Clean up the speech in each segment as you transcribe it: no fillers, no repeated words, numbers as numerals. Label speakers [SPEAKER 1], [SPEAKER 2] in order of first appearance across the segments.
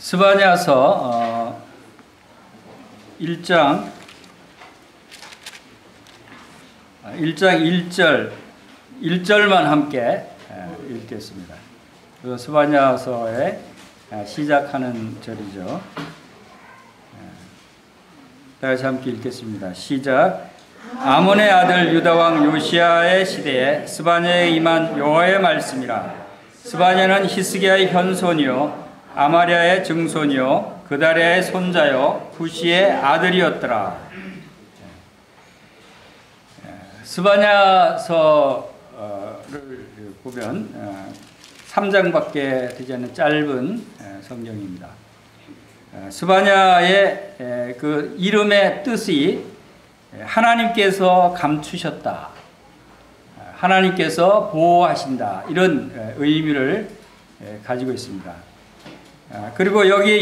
[SPEAKER 1] 스바냐서 1장 1절만 함께 읽겠습니다. 그 스바냐서의 시작하는 절이죠. 다 같이 함께 읽겠습니다. 시작. 아몬의 아들 유다왕 요시야의 시대에 스바냐에 임한 여호와의 말씀이라. 스바냐는 히스기야의 현손이요 아마랴의 증손이요 그다랴의 손자요 구시의 아들이었더라. 스바냐서를 보면 3장밖에 되지 않는 짧은 성경입니다. 스바냐의 그 이름의 뜻이 하나님께서 감추셨다, 하나님께서 보호하신다, 이런 의미를 가지고 있습니다. 그리고 여기에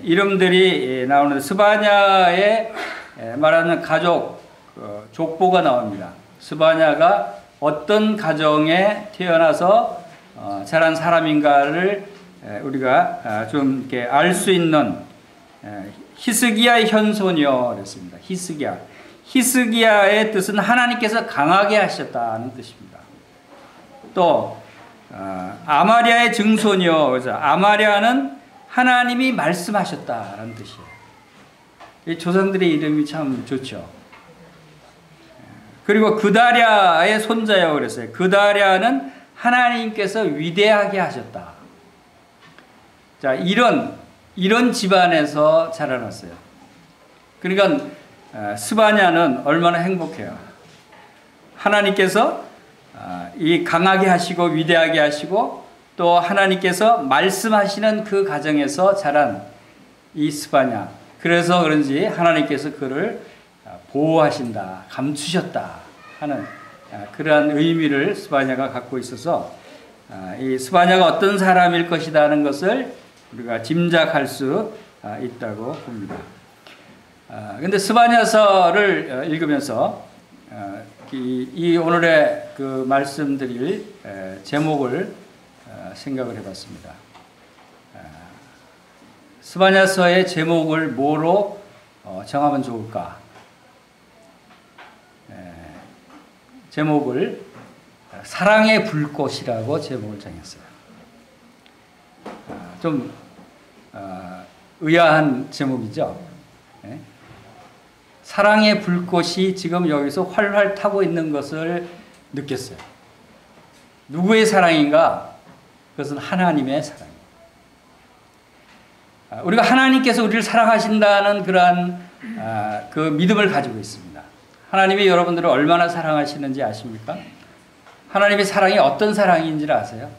[SPEAKER 1] 이름들이 나오는 스바냐의 말하는 가족, 족보가 나옵니다. 스바냐가 어떤 가정에 태어나서 자란 사람인가를 우리가 좀 이렇게 알 수 있는 히스기야의 현손이요 그랬습니다. 히스기야의 뜻은 하나님께서 강하게 하셨다는 뜻입니다. 또 아마랴의 증손이요. 그래서 아마랴는 하나님이 말씀하셨다라는 뜻이에요. 이 조상들의 이름이 참 좋죠. 그리고 그다랴의 손자요 그랬어요. 그다랴는 하나님께서 위대하게 하셨다. 자, 이런 집안에서 자라났어요. 그러니까 스바냐는 얼마나 행복해요. 하나님께서 이 강하게 하시고 위대하게 하시고 또 하나님께서 말씀하시는 그 가정에서 자란 이 스바냐. 그래서 그런지 하나님께서 그를 보호하신다, 감추셨다 하는 그러한 의미를 스바냐가 갖고 있어서 이 스바냐가 어떤 사람일 것이다 하는 것을 우리가 짐작할 수 있다고 봅니다. 그런데 스바냐서를 읽으면서 이 오늘의 그 말씀드릴 제목을 생각을 해봤습니다. 스바냐서의 제목을 뭐로 정하면 좋을까? 제목을 사랑의 불꽃이라고 제목을 정했어요. 좀 의아한 제목이죠. 사랑의 불꽃이 지금 여기서 활활 타고 있는 것을 느꼈어요. 누구의 사랑인가? 그것은 하나님의 사랑입니다. 우리가 하나님께서 우리를 사랑하신다는 그러한 그 믿음을 가지고 있습니다. 하나님이 여러분들을 얼마나 사랑하시는지 아십니까? 하나님의 사랑이 어떤 사랑인지를 아세요?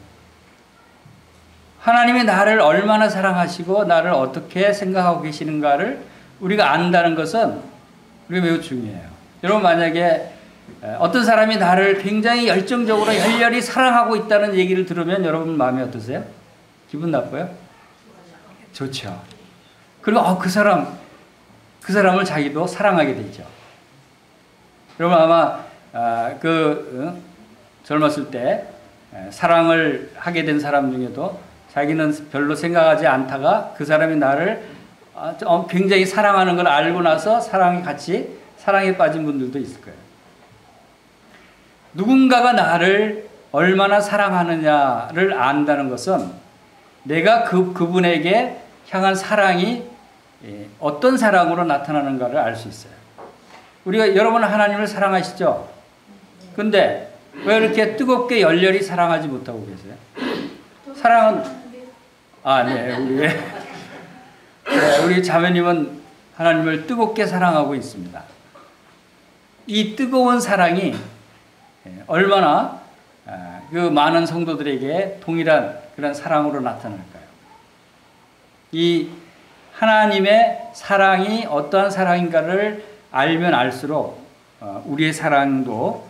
[SPEAKER 1] 하나님이 나를 얼마나 사랑하시고 나를 어떻게 생각하고 계시는가를 우리가 안다는 것은 우리가 매우 중요해요. 여러분 만약에 어떤 사람이 나를 굉장히 열정적으로 열렬히 사랑하고 있다는 얘기를 들으면 여러분 마음이 어떠세요? 기분 나빠요? 좋죠. 그리고 그 사람을 자기도 사랑하게 되죠. 여러분 아마 젊었을 때 사랑을 하게 된 사람 중에도 자기는 별로 생각하지 않다가 그 사람이 나를 굉장히 사랑하는 걸 알고 나서 사랑에 빠진 분들도 있을 거예요. 누군가가 나를 얼마나 사랑하느냐를 안다는 것은 내가 그분에게 향한 사랑이 어떤 사랑으로 나타나는가를 알 수 있어요. 여러분은 하나님을 사랑하시죠? 근데 왜 이렇게 뜨겁게 열렬히 사랑하지 못하고 계세요? 사랑은 네, 우리 자매님은 하나님을 뜨겁게 사랑하고 있습니다. 이 뜨거운 사랑이 얼마나 그 많은 성도들에게 동일한 그런 사랑으로 나타날까요? 이 하나님의 사랑이 어떠한 사랑인가를 알면 알수록 우리의 사랑도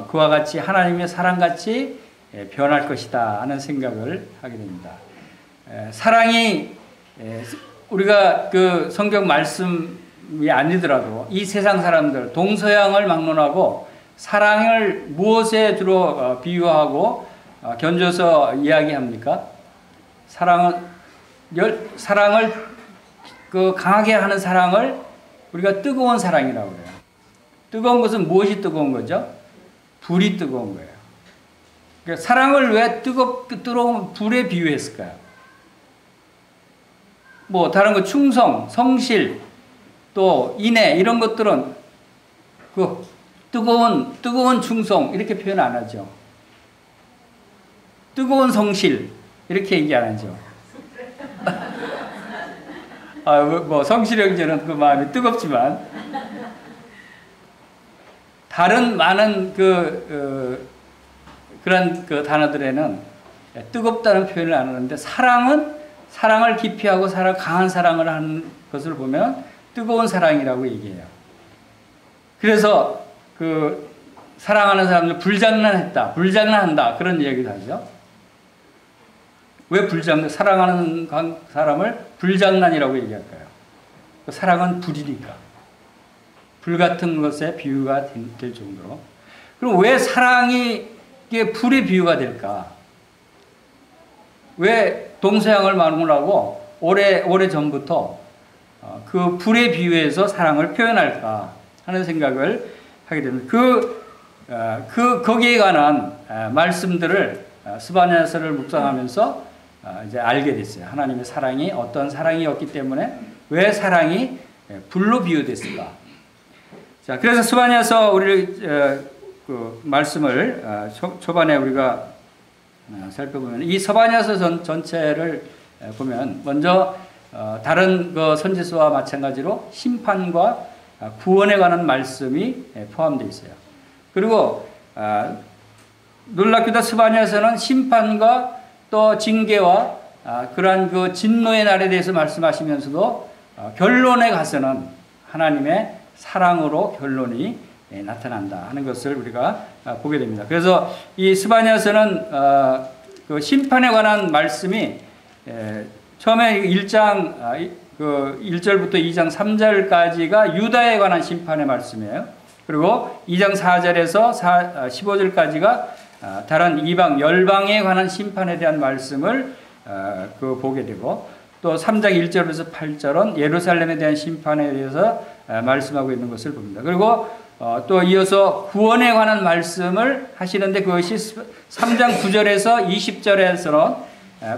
[SPEAKER 1] 그와 같이 하나님의 사랑같이 변할 것이다 하는 생각을 하게 됩니다. 사랑이 우리가 그 성경 말씀이 아니더라도 이 세상 사람들 동서양을 막론하고 사랑을 무엇에 주로 비유하고 견줘서 이야기합니까? 사랑은 사랑을 강하게 하는 사랑을 우리가 뜨거운 사랑이라고 그래요. 뜨거운 것은 무엇이 뜨거운 거죠? 불이 뜨거운 거예요. 그러니까 사랑을 왜 뜨거운 불에 비유했을까요? 뭐 다른 거 충성, 성실, 또 인애 이런 것들은 그 뜨거운 충성 이렇게 표현 안 하죠. 뜨거운 성실 이렇게 얘기 안 하죠. 뭐 성실 형제는 그 마음이 뜨겁지만 다른 많은 그런 단어들에는 뜨겁다는 표현을 안 하는데 사랑을 기피하고 강한 사랑을 하는 것을 보면 뜨거운 사랑이라고 얘기해요. 그래서 사랑하는 사람들 불장난한다 그런 얘기도 하죠. 왜 사랑하는 사람을 불장난이라고 얘기할까요? 사랑은 불이니까. 불 같은 것에 비유가 될 정도로. 그럼 왜 사랑이 불의 비유가 될까? 왜 동서양을 만물하고 오래 전부터 그 불의 비유에서 사랑을 표현할까 하는 생각을 하게 됩니다. 거기에 관한 말씀들을 스바냐서를 묵상하면서 이제 알게 됐어요. 하나님의 사랑이 어떤 사랑이었기 때문에 왜 사랑이 불로 비유됐을까? 자, 그래서 스바냐서 우리 말씀을 초반에 우리가 살펴보면 이 스바냐서 전체를 보면 먼저 다른 선지서와 마찬가지로 심판과 구원에 관한 말씀이 포함되어 있어요. 그리고 놀랍게도 스바냐서는 심판과 또 징계와 그러한 진노의 날에 대해서 말씀하시면서도 결론에 가서는 하나님의 사랑으로 결론이 나타난다 하는 것을 우리가 보게 됩니다. 그래서 이 스바냐서는 심판에 관한 말씀이 처음에 1장 1절부터 2장 3절까지가 유다에 관한 심판의 말씀이에요. 그리고 2장 4절에서 15절까지가 다른 이방 열방에 관한 심판에 대한 말씀을 보게 되고 또 3장 1절에서 8절은 예루살렘에 대한 심판에 대해서 말씀하고 있는 것을 봅니다. 그리고 또 이어서 구원에 관한 말씀을 하시는데 그것이 3장 9절에서 20절에서는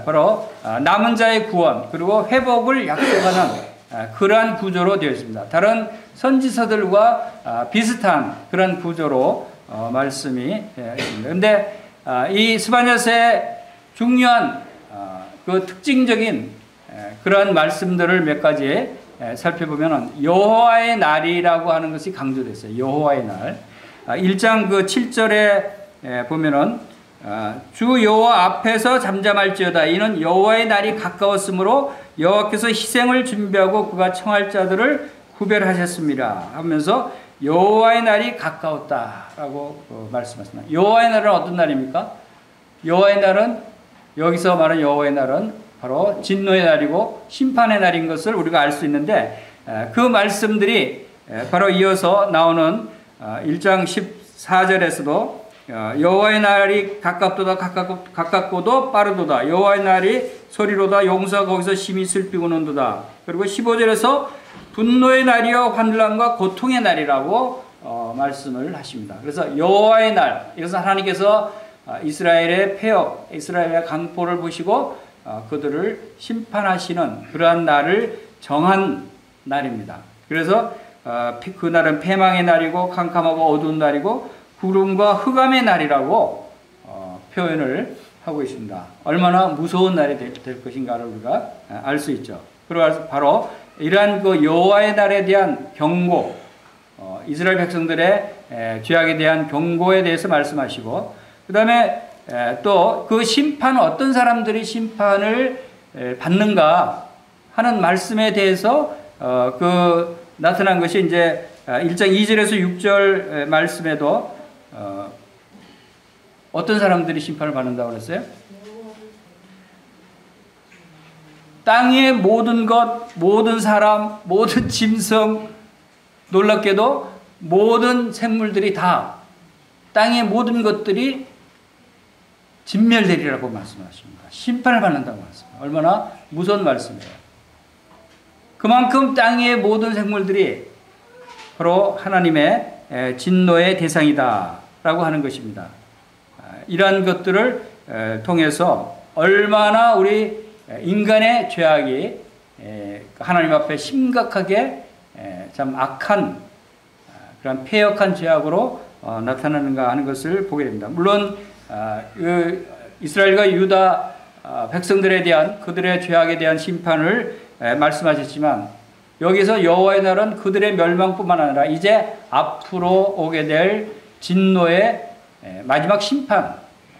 [SPEAKER 1] 바로 남은 자의 구원 그리고 회복을 약속하는 그러한 구조로 되어 있습니다. 다른 선지서들과 비슷한 그런 구조로 말씀이 있습니다. 그런데 이 스바냐서의 중요한 특징적인 그런 말씀들을 몇 가지 살펴보면 여호와의 날이라고 하는 것이 강조됐어요. 여호와의 날. 1장 7절에 보면은 주 여호와 앞에서 잠잠할지어다. 이는 여호와의 날이 가까웠으므로 여호와께서 희생을 준비하고 그가 청할 자들을 구별하셨습니다. 하면서 여호와의 날이 가까웠다라고 말씀하십니다. 여호와의 날은 어떤 날입니까? 여호와의 날은 여기서 말하는 여호와의 날은 바로 진노의 날이고 심판의 날인 것을 우리가 알 수 있는데 그 말씀들이 바로 이어서 나오는 1장 14절에서도 여호와의 날이 가깝고도 빠르도다. 여호와의 날이 소리로다. 용사가 거기서 심히 슬피고 논도다. 그리고 15절에서 분노의 날이요 환난과 고통의 날이라고 말씀을 하십니다. 그래서 여호와의 날, 이것은 하나님께서 이스라엘의 폐역, 이스라엘의 강포를 보시고 그들을 심판하시는 그러한 날을 정한 날입니다. 그래서 그날은 패망의 날이고 캄캄하고 어두운 날이고 구름과 흑암의 날이라고 표현을 하고 있습니다. 얼마나 무서운 날이 될 것인가를 우리가 알 수 있죠. 그리고 바로 이러한 여호와의 날에 대한 경고, 이스라엘 백성들의 죄악에 대한 경고에 대해서 말씀하시고, 그 다음에 또 그 심판, 어떤 사람들이 심판을 받는가 하는 말씀에 대해서 나타난 것이 이제 1장 2절에서 6절 말씀에도 어떤 사람들이 심판을 받는다고 그랬어요? 땅의 모든 것, 모든 사람, 모든 짐승, 놀랍게도 모든 생물들이 다, 땅의 모든 것들이 진멸되리라고 말씀하십니다. 심판을 받는다고 말씀합니다. 얼마나 무서운 말씀이에요. 그만큼 땅의 모든 생물들이 바로 하나님의 진노의 대상이다 라고 하는 것입니다. 이러한 것들을 통해서 얼마나 우리 인간의 죄악이 하나님 앞에 심각하게 참 악한 그런 패역한 죄악으로 나타나는가 하는 것을 보게 됩니다. 물론 이스라엘과 유다 백성들에 대한 그들의 죄악에 대한 심판을 말씀하셨지만 여기서 여호와의 날은 그들의 멸망뿐만 아니라 이제 앞으로 오게 될 진노의 마지막 심판,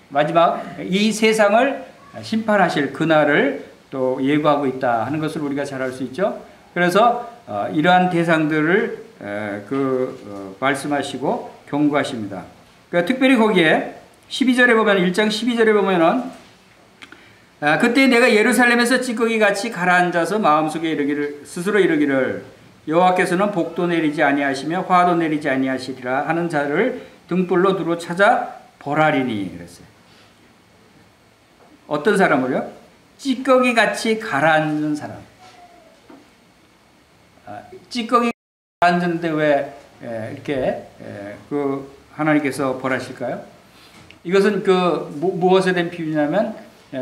[SPEAKER 1] 마지막 이 세상을 심판하실 그날을 또 예고하고 있다 하는 것을 우리가 잘 알 수 있죠. 그래서 이러한 대상들을 말씀하시고 경고하십니다. 그러니까 특별히 거기에 12절에 보면 1장 12절에 보면은 그때 내가 예루살렘에서 찌꺼기 같이 가라앉아서 마음속에 스스로 이르기를 여호와께서는 복도 내리지 아니하시며 화도 내리지 아니하시리라 하는 자를 등불로 두루 찾아 보라리니 그랬어요. 어떤 사람을요? 찌꺼기 같이 가라앉은 사람. 찌꺼기 가라앉는데 왜 이렇게 하나님께서 벌하실까요? 이것은 무엇에 대한 비유냐면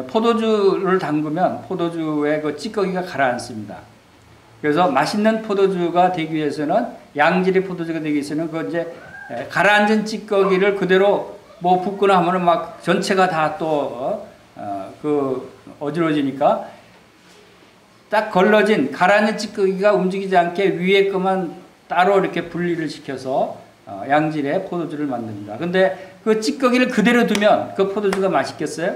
[SPEAKER 1] 포도주를 담그면 포도주에 그 찌꺼기가 가라앉습니다. 그래서 맛있는 포도주가 되기 위해서는 양질의 포도주가 되기 위해서는 이제 가라앉은 찌꺼기를 그대로 붓거나 하면은 막 전체가 다 또 어지러지니까 딱 걸러진 가라앉은 찌꺼기가 움직이지 않게 위에 것만 따로 이렇게 분리를 시켜서 양질의 포도주를 만듭니다. 근데 그 찌꺼기를 그대로 두면 그 포도주가 맛있겠어요?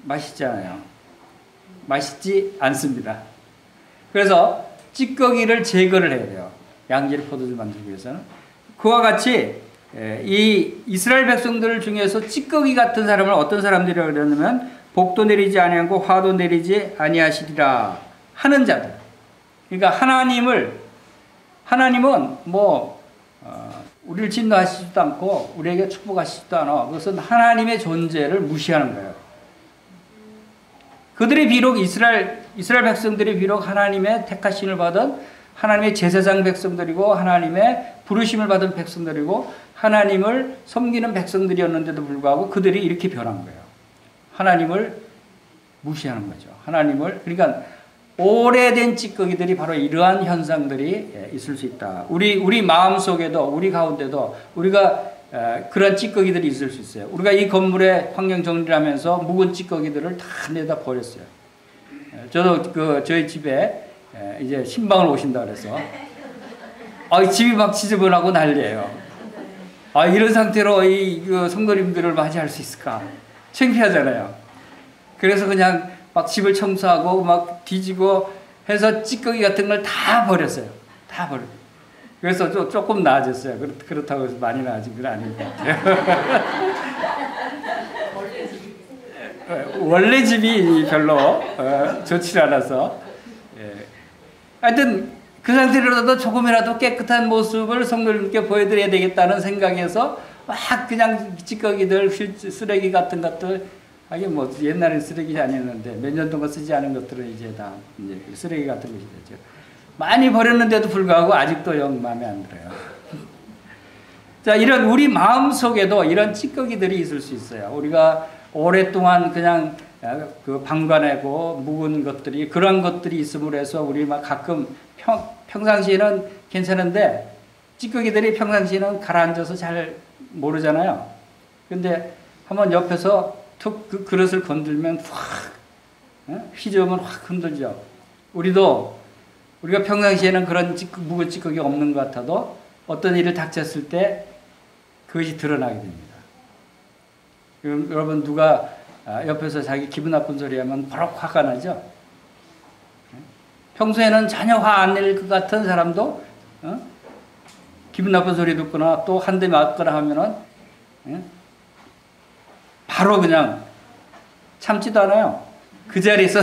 [SPEAKER 1] 맛있지 않아요. 맛있지 않습니다. 그래서 찌꺼기를 제거를 해야 돼요. 양질의 포도주를 만들기 위해서는. 그와 같이 이 이스라엘 백성들 중에서 찌꺼기 같은 사람을 어떤 사람들이라고 그러냐면 복도 내리지 아니하고 화도 내리지 아니하시리라 하는 자들. 그러니까 하나님은 우리를 진노하시지도 않고 우리에게 축복하시지도 않아. 그것은 하나님의 존재를 무시하는 거예요. 그들이 비록 이스라엘 백성들이 비록 하나님의 택하심을 받은 하나님의 제사장 백성들이고 하나님의 부르심을 받은 백성들이고 하나님을 섬기는 백성들이었는데도 불구하고 그들이 이렇게 변한 거예요. 하나님을 무시하는 거죠. 그러니까 오래된 찌꺼기들이 바로 이러한 현상들이 있을 수 있다. 우리 마음속에도 우리 가운데도 우리가 그런 찌꺼기들이 있을 수 있어요. 우리가 이 건물의 환경 정리를 하면서 묵은 찌꺼기들을 다 내다 버렸어요. 저도 저희 집에 이제 신방을 오신다 그래서 집이 막 지저분하고 난리예요. 이런 상태로 이 성도님들을 맞이할 수 있을까? 창피하잖아요. 그래서 그냥 막 집을 청소하고 막 뒤지고 해서 찌꺼기 같은 걸 다 버렸어요. 다 버렸어요. 그래서 조금 나아졌어요. 그렇다고 해서 많이 나아진 건 아닌 것 같아요. 원래 집이 별로 좋지 않아서 하여튼 그 상태로라도 조금이라도 깨끗한 모습을 성도님께 보여드려야 되겠다는 생각에서 막 그냥 찌꺼기들 쓰레기 같은 것들 옛날엔 쓰레기 아니었는데 몇 년 동안 쓰지 않은 것들은 이제 다 이제 쓰레기 같은 것이 되죠. 많이 버렸는데도 불구하고 아직도 영 마음에 안 들어요. 자, 이런 우리 마음 속에도 이런 찌꺼기들이 있을 수 있어요. 우리가 오랫동안 그냥 방관하고 묵은 것들이 그런 것들이 있음으로 해서 우리 막 가끔 평상시에는 괜찮은데 찌꺼기들이 평상시에는 가라앉아서 잘 모르잖아요. 근데 한번 옆에서 툭 그 그릇을 건들면 확 휘저으면 확 흔들죠. 우리가 평상시에는 그런 묵은 찌꺼기 없는 것 같아도 어떤 일을 닥쳤을 때 그것이 드러나게 됩니다. 여러분 누가 옆에서 자기 기분 나쁜 소리 하면 바로 화가 나죠. 평소에는 전혀 화 안 낼 것 같은 사람도 기분 나쁜 소리 듣거나 또 한 대 맞거나 하면은 바로 그냥 참지도 않아요. 그 자리에서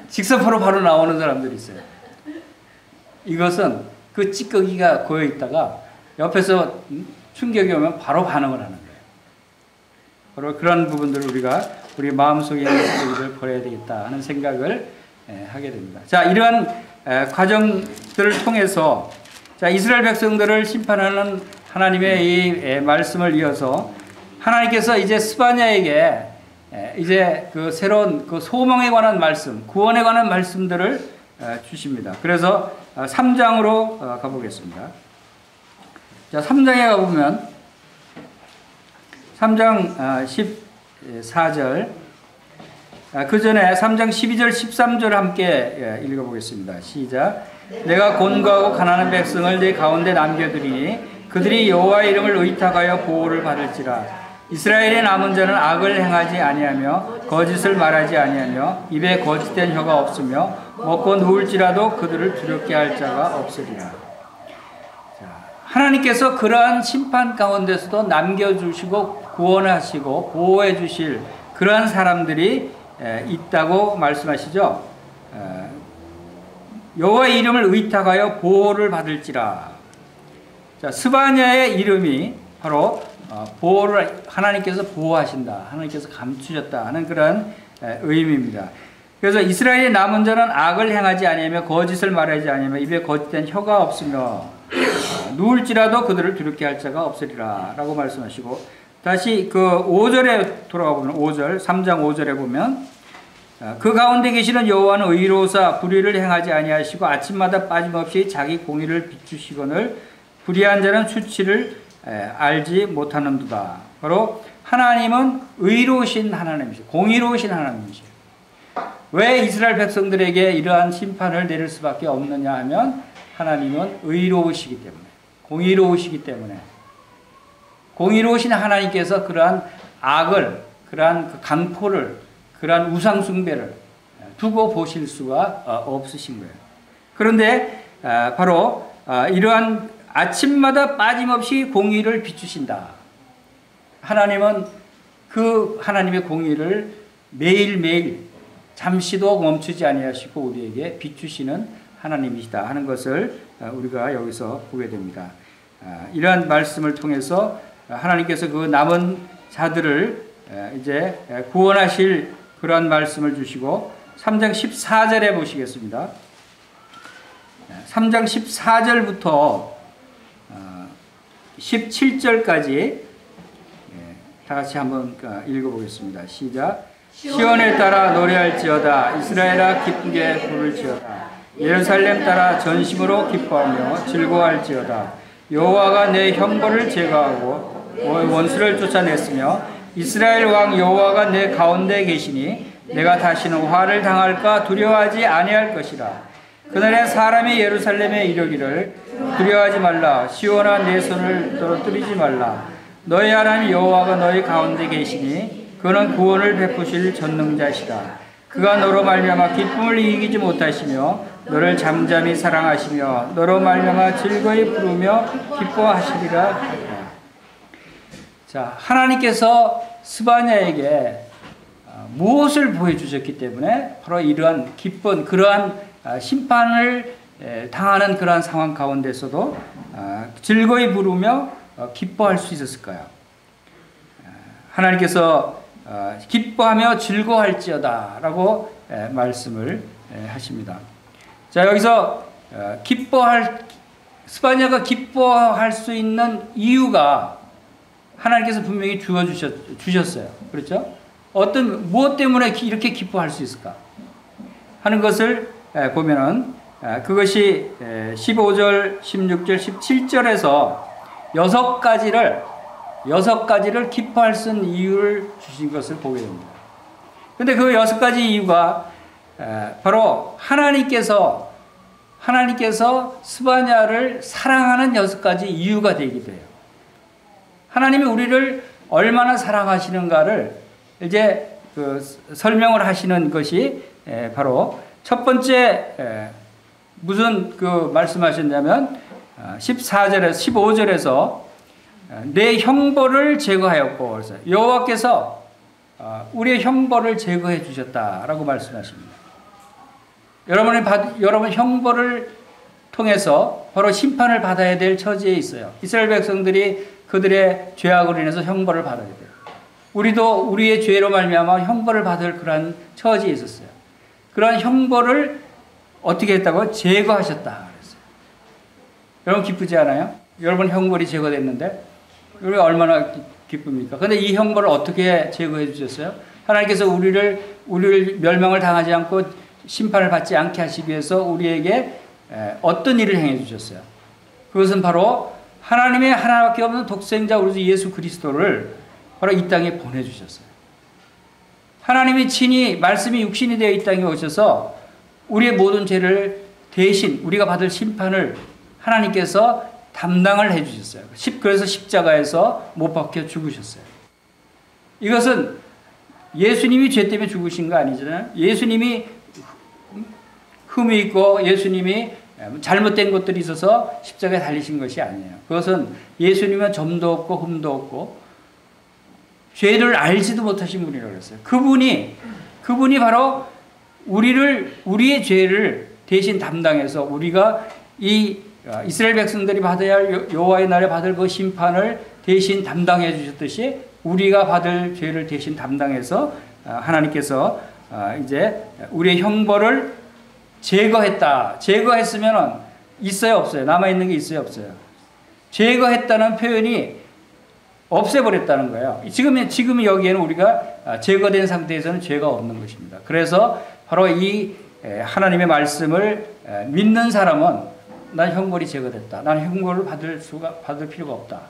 [SPEAKER 1] 직선포로 바로 나오는 사람들이 있어요. 이것은 그 찌꺼기가 고여 있다가 옆에서 충격이 오면 바로 반응을 하는 거예요. 바로 그런 부분들을 우리가 우리 마음속에 있는 것들을 버려야 되겠다 하는 생각을 하게 됩니다. 자, 이러한 과정들을 통해서 자, 이스라엘 백성들을 심판하는 하나님의 이 말씀을 이어서 하나님께서 이제 스바냐에게 이제 그 새로운 그 소망에 관한 말씀, 구원에 관한 말씀들을 주십니다. 그래서 3장으로 가보겠습니다. 자, 3장에 가보면 3장 14절 그 전에 3장 12절 13절 함께 읽어보겠습니다. 시작. 내가 곤고하고 가난한 백성을 네 가운데 남겨두리니 그들이 여호와의 이름을 의탁하여 보호를 받을지라. 이스라엘의 남은 자는 악을 행하지 아니하며 거짓을 말하지 아니하며 입에 거짓된 혀가 없으며 먹고 누울지라도 그들을 두렵게 할 자가 없으리라. 하나님께서 그러한 심판 가운데서도 남겨주시고 구원하시고 보호해 주실 그러한 사람들이 있다고 말씀하시죠. 여호와의 이름을 의탁하여 보호를 받을지라. 자, 스바냐의 이름이 바로 보호를 하나님께서 보호하신다, 하나님께서 감추셨다 하는 그런 의미입니다. 그래서 이스라엘의 남은 자는 악을 행하지 아니하며 거짓을 말하지 아니하며 입에 거짓된 혀가 없으며 누울지라도 그들을 두렵게 할 자가 없으리라 라고 말씀하시고, 다시 그 5절에 돌아가 보면 5절 3장 5절에 보면 그 가운데 계시는 여호와는 의로우사 불의를 행하지 아니하시고 아침마다 빠짐없이 자기 공의를 비추시거늘 불의한 자는 수치를 알지 못하는도다. 바로 하나님은 의로우신 하나님이시죠. 공의로우신 하나님이시죠. 왜 이스라엘 백성들에게 이러한 심판을 내릴 수밖에 없느냐 하면 하나님은 의로우시기 때문에, 공의로우시기 때문에, 공의로우신 하나님께서 그러한 악을, 그러한 그 강포를, 그러한 우상 숭배를 두고 보실 수가 없으신 거예요. 그런데 바로 이러한 아침마다 빠짐없이 공의를 비추신다. 하나님은 그 하나님의 공의를 매일매일 잠시도 멈추지 아니하시고 우리에게 비추시는 하나님이시다 하는 것을 우리가 여기서 보게 됩니다. 이러한 말씀을 통해서 하나님께서 그 남은 자들을 이제 구원하실 그러한 말씀을 주시고 3장 14절에 보시겠습니다. 3장 14절부터 17절까지 다 같이 한번 읽어보겠습니다. 시작. 시온에 따라 노래할지어다. 이스라엘아 기쁘게 부를지어다. 예루살렘 따라 전심으로 기뻐하며 즐거워할지어다. 여호와가 내 형벌을 제거하고 원수를 쫓아냈으며 이스라엘 왕 여호와가 내 가운데 계시니 내가 다시는 화를 당할까 두려워하지 아니할 것이라. 그날에 사람이 예루살렘에 이르기를 두려워하지 말라. 시온아 내 손을 떨어뜨리지 말라. 너희 하나님 여호와가 너희 가운데 계시니 그는 구원을 베푸실 전능자시다. 그가 너로 말미암아 기쁨을 이기지 못하시며 너를 잠잠히 사랑하시며 너로 말미암아 즐거이 부르며 기뻐하시리라. 자, 하나님께서 스바냐에게 무엇을 보여주셨기 때문에 바로 이러한 기쁜 그러한 심판을 당하는 그러한 상황 가운데서도 즐거이 부르며 기뻐할 수 있었을까요? 하나님께서 기뻐하며 즐거워할지어다 라고 말씀을 하십니다. 자, 여기서 스바냐가 기뻐할 수 있는 이유가 하나님께서 분명히 주셨어요. 그렇죠? 무엇 때문에 이렇게 기뻐할 수 있을까? 하는 것을 보면은 그것이 15절, 16절, 17절에서 6가지를 기뻐할 수 있는 이유를 주신 것을 보게 됩니다. 근데 그 6가지 이유가 바로 하나님께서 스바냐를 사랑하는 6가지 이유가 되기도 해요. 하나님이 우리를 얼마나 사랑하시는가를 이제 설명을 하시는 것이 바로 첫 번째 무슨 말씀하셨냐면 14절에서 15절에서 내 형벌을 제거하였고, 그래서 여호와께서 우리의 형벌을 제거해 주셨다라고 말씀하십니다. 여러분 형벌을 통해서 바로 심판을 받아야 될 처지에 있어요. 이스라엘 백성들이 그들의 죄악으로 인해서 형벌을 받아야 돼요. 우리도 우리의 죄로 말미암아 형벌을 받을 그런 처지에 있었어요. 그런 형벌을 어떻게 했다고? 제거하셨다 그랬어요. 여러분 기쁘지 않아요? 여러분 형벌이 제거됐는데 우리가 얼마나 기쁩니까? 그런데 이 형벌을 어떻게 제거해 주셨어요? 하나님께서 우리를 멸망을 당하지 않고 심판을 받지 않게 하시기 위해서 우리에게 어떤 일을 행해 주셨어요? 그것은 바로 하나님의 하나밖에 없는 독생자 우리 예수 그리스도를 바로 이 땅에 보내주셨어요. 하나님이 친히 말씀이 육신이 되어 이 땅에 오셔서 우리의 모든 죄를 대신 우리가 받을 심판을 하나님께서 담당을 해주셨어요. 그래서 십자가에서 못 박혀 죽으셨어요. 이것은 예수님이 죄 때문에 죽으신 거 아니잖아요. 예수님이 흠이 있고 예수님이 잘못된 것들이 있어서 십자가에 달리신 것이 아니에요. 그것은 예수님은 점도 없고 흠도 없고 죄를 알지도 못하신 분이라고 했어요. 그분이 바로 우리의 죄를 대신 담당해서 우리가 이 이스라엘 백성들이 받아야 할 여호와의 날에 받을 그 심판을 대신 담당해 주셨듯이 우리가 받을 죄를 대신 담당해서 하나님께서 이제 우리의 형벌을 제거했다. 제거했으면 있어요, 없어요? 남아있는 게 있어요, 없어요? 제거했다는 표현이 없애버렸다는 거예요. 지금 여기에는 우리가 제거된 상태에서는 죄가 없는 것입니다. 그래서 바로 이 하나님의 말씀을 믿는 사람은 난 형벌이 제거됐다. 난 형벌을 받을 필요가 없다.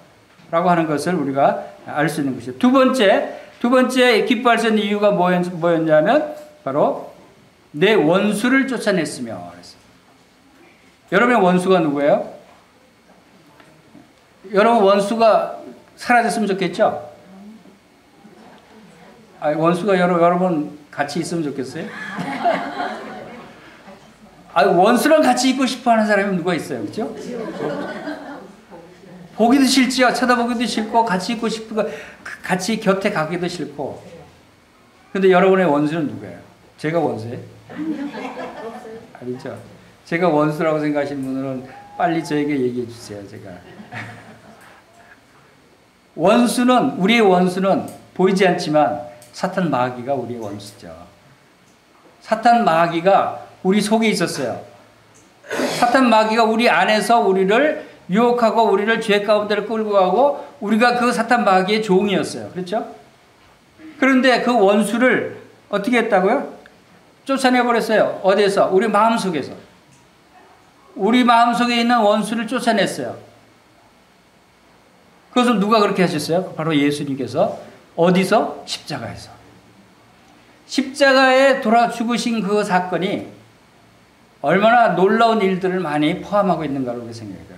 [SPEAKER 1] 라고 하는 것을 우리가 알 수 있는 것이죠. 두 번째 기뻐할 수 있는 이유가 뭐였냐면 바로 내 원수를 쫓아냈으며 그랬어요. 여러분의 원수가 누구예요? 여러분 원수가 사라졌으면 좋겠죠? 원수가 여러분 같이 있으면 좋겠어요? 원수랑 같이 있고 싶어 하는 사람이 누가 있어요? 그렇죠? 보기도 싫지요. 쳐다보기도 싫고 같이 있고 싶고 같이 곁에 가기도 싫고. 근데 여러분의 원수는 누구예요? 제가 원수예요? 아니죠. 제가 원수라고 생각하시는 분들은 빨리 저에게 얘기해 주세요. 제가. 우리의 원수는 보이지 않지만 사탄 마귀가 우리의 원수죠. 사탄 마귀가 우리 속에 있었어요. 사탄 마귀가 우리 안에서 우리를 유혹하고 우리를 죄 가운데로 끌고 가고 우리가 그 사탄 마귀의 종이었어요. 그렇죠? 그런데 그 원수를 어떻게 했다고요? 쫓아내버렸어요. 어디에서? 우리 마음속에서. 우리 마음속에 있는 원수를 쫓아냈어요. 그것은 누가 그렇게 하셨어요? 바로 예수님께서. 어디서? 십자가에서. 십자가에 돌아 죽으신 그 사건이 얼마나 놀라운 일들을 많이 포함하고 있는가를 우리가 생각해요.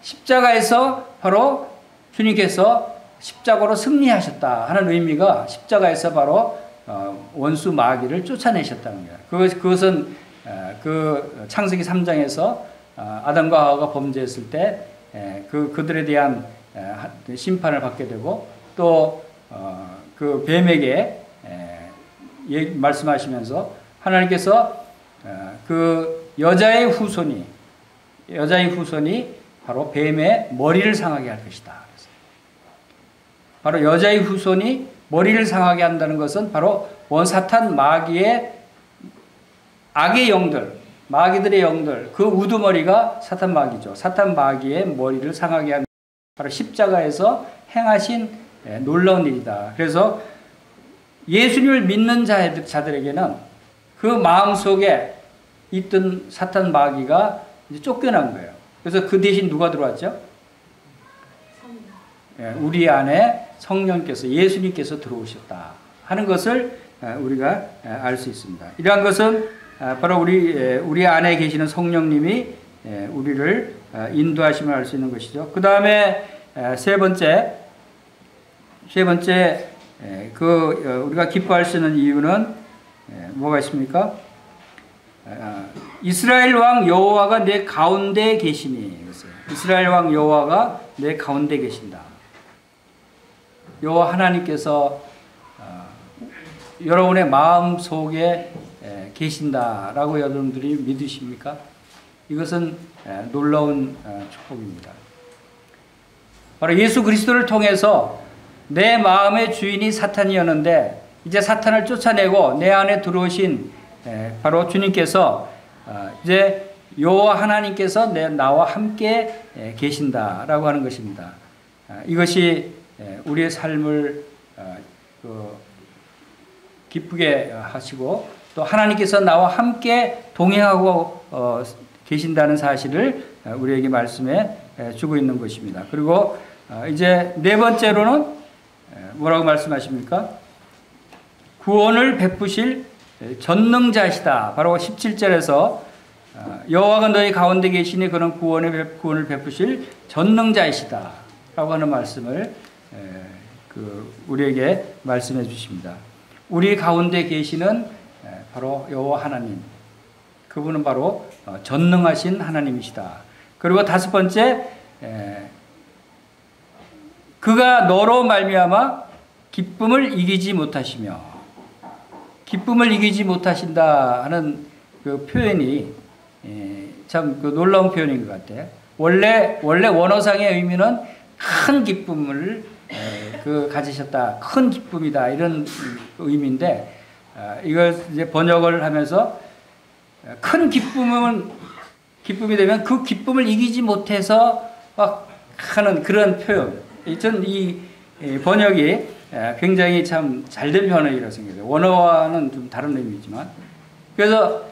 [SPEAKER 1] 십자가에서 바로 주님께서 십자가로 승리하셨다 하는 의미가 십자가에서 바로 원수 마귀를 쫓아내셨다는 거예요. 그것은 그 창세기 3장에서 아담과 하와가 범죄했을 때 그들에 대한 심판을 받게 되고 또 그 뱀에게 말씀하시면서 하나님께서 그 여자의 후손이 바로 뱀의 머리를 상하게 할 것이다. 바로 여자의 후손이 머리를 상하게 한다는 것은 바로 원사탄 마귀의 악의 영들, 마귀들의 영들, 그 우두머리가 사탄 마귀죠. 사탄 마귀의 머리를 상하게 하는 바로 십자가에서 행하신 놀라운 일이다. 그래서 예수님을 믿는 자들에게는 그 마음속에 있던 사탄 마귀가 이제 쫓겨난 거예요. 그래서 그 대신 누가 들어왔죠? 우리 안에 성령께서 예수님께서 들어오셨다 하는 것을 우리가 알 수 있습니다. 이러한 것은 바로 우리 안에 계시는 성령님이 우리를 인도하심을 알 수 있는 것이죠. 그 다음에 세 번째 우리가 기뻐할 수 있는 이유는 뭐가 있습니까? 이스라엘 왕 여호와가 내 가운데 계시니. 이스라엘 왕 여호와가 내 가운데 계신다. 여호와 하나님께서 여러분의 마음 속에 계신다라고 여러분들이 믿으십니까? 이것은 놀라운 축복입니다. 바로 예수 그리스도를 통해서 내 마음의 주인이 사탄이었는데 이제 사탄을 쫓아내고 내 안에 들어오신 바로 주님께서 이제 여호와 하나님께서 나와 함께 계신다라고 하는 것입니다. 이것이 우리의 삶을 기쁘게 하시고 또 하나님께서 나와 함께 동행하고 계신다는 사실을 우리에게 말씀해 주고 있는 것입니다. 그리고 이제 네 번째로는 뭐라고 말씀하십니까? 구원을 베푸실 전능자시다. 바로 17절에서 여호와가 너희 가운데 계시니 그는 구원을 베푸실 전능자이시다 라고 하는 말씀을 우리에게 말씀해 주십니다. 우리 가운데 계시는 바로 여호와 하나님, 그분은 바로 전능하신 하나님이시다. 그리고 다섯 번째, 그가 너로 말미암아 기쁨을 이기지 못하시며, 기쁨을 이기지 못하신다 하는 그 표현이 참 놀라운 표현인 것 같아요. 원래 원어상의 의미는 큰 기쁨을 가지셨다, 큰 기쁨이다 이런 의미인데 이걸 이제 번역을 하면서 큰 기쁨이 되면 그 기쁨을 이기지 못해서 막 하는 그런 표현. 전 이 번역이 굉장히 참 잘된 번역이라고 생각해요. 원어와는 좀 다른 의미지만. 그래서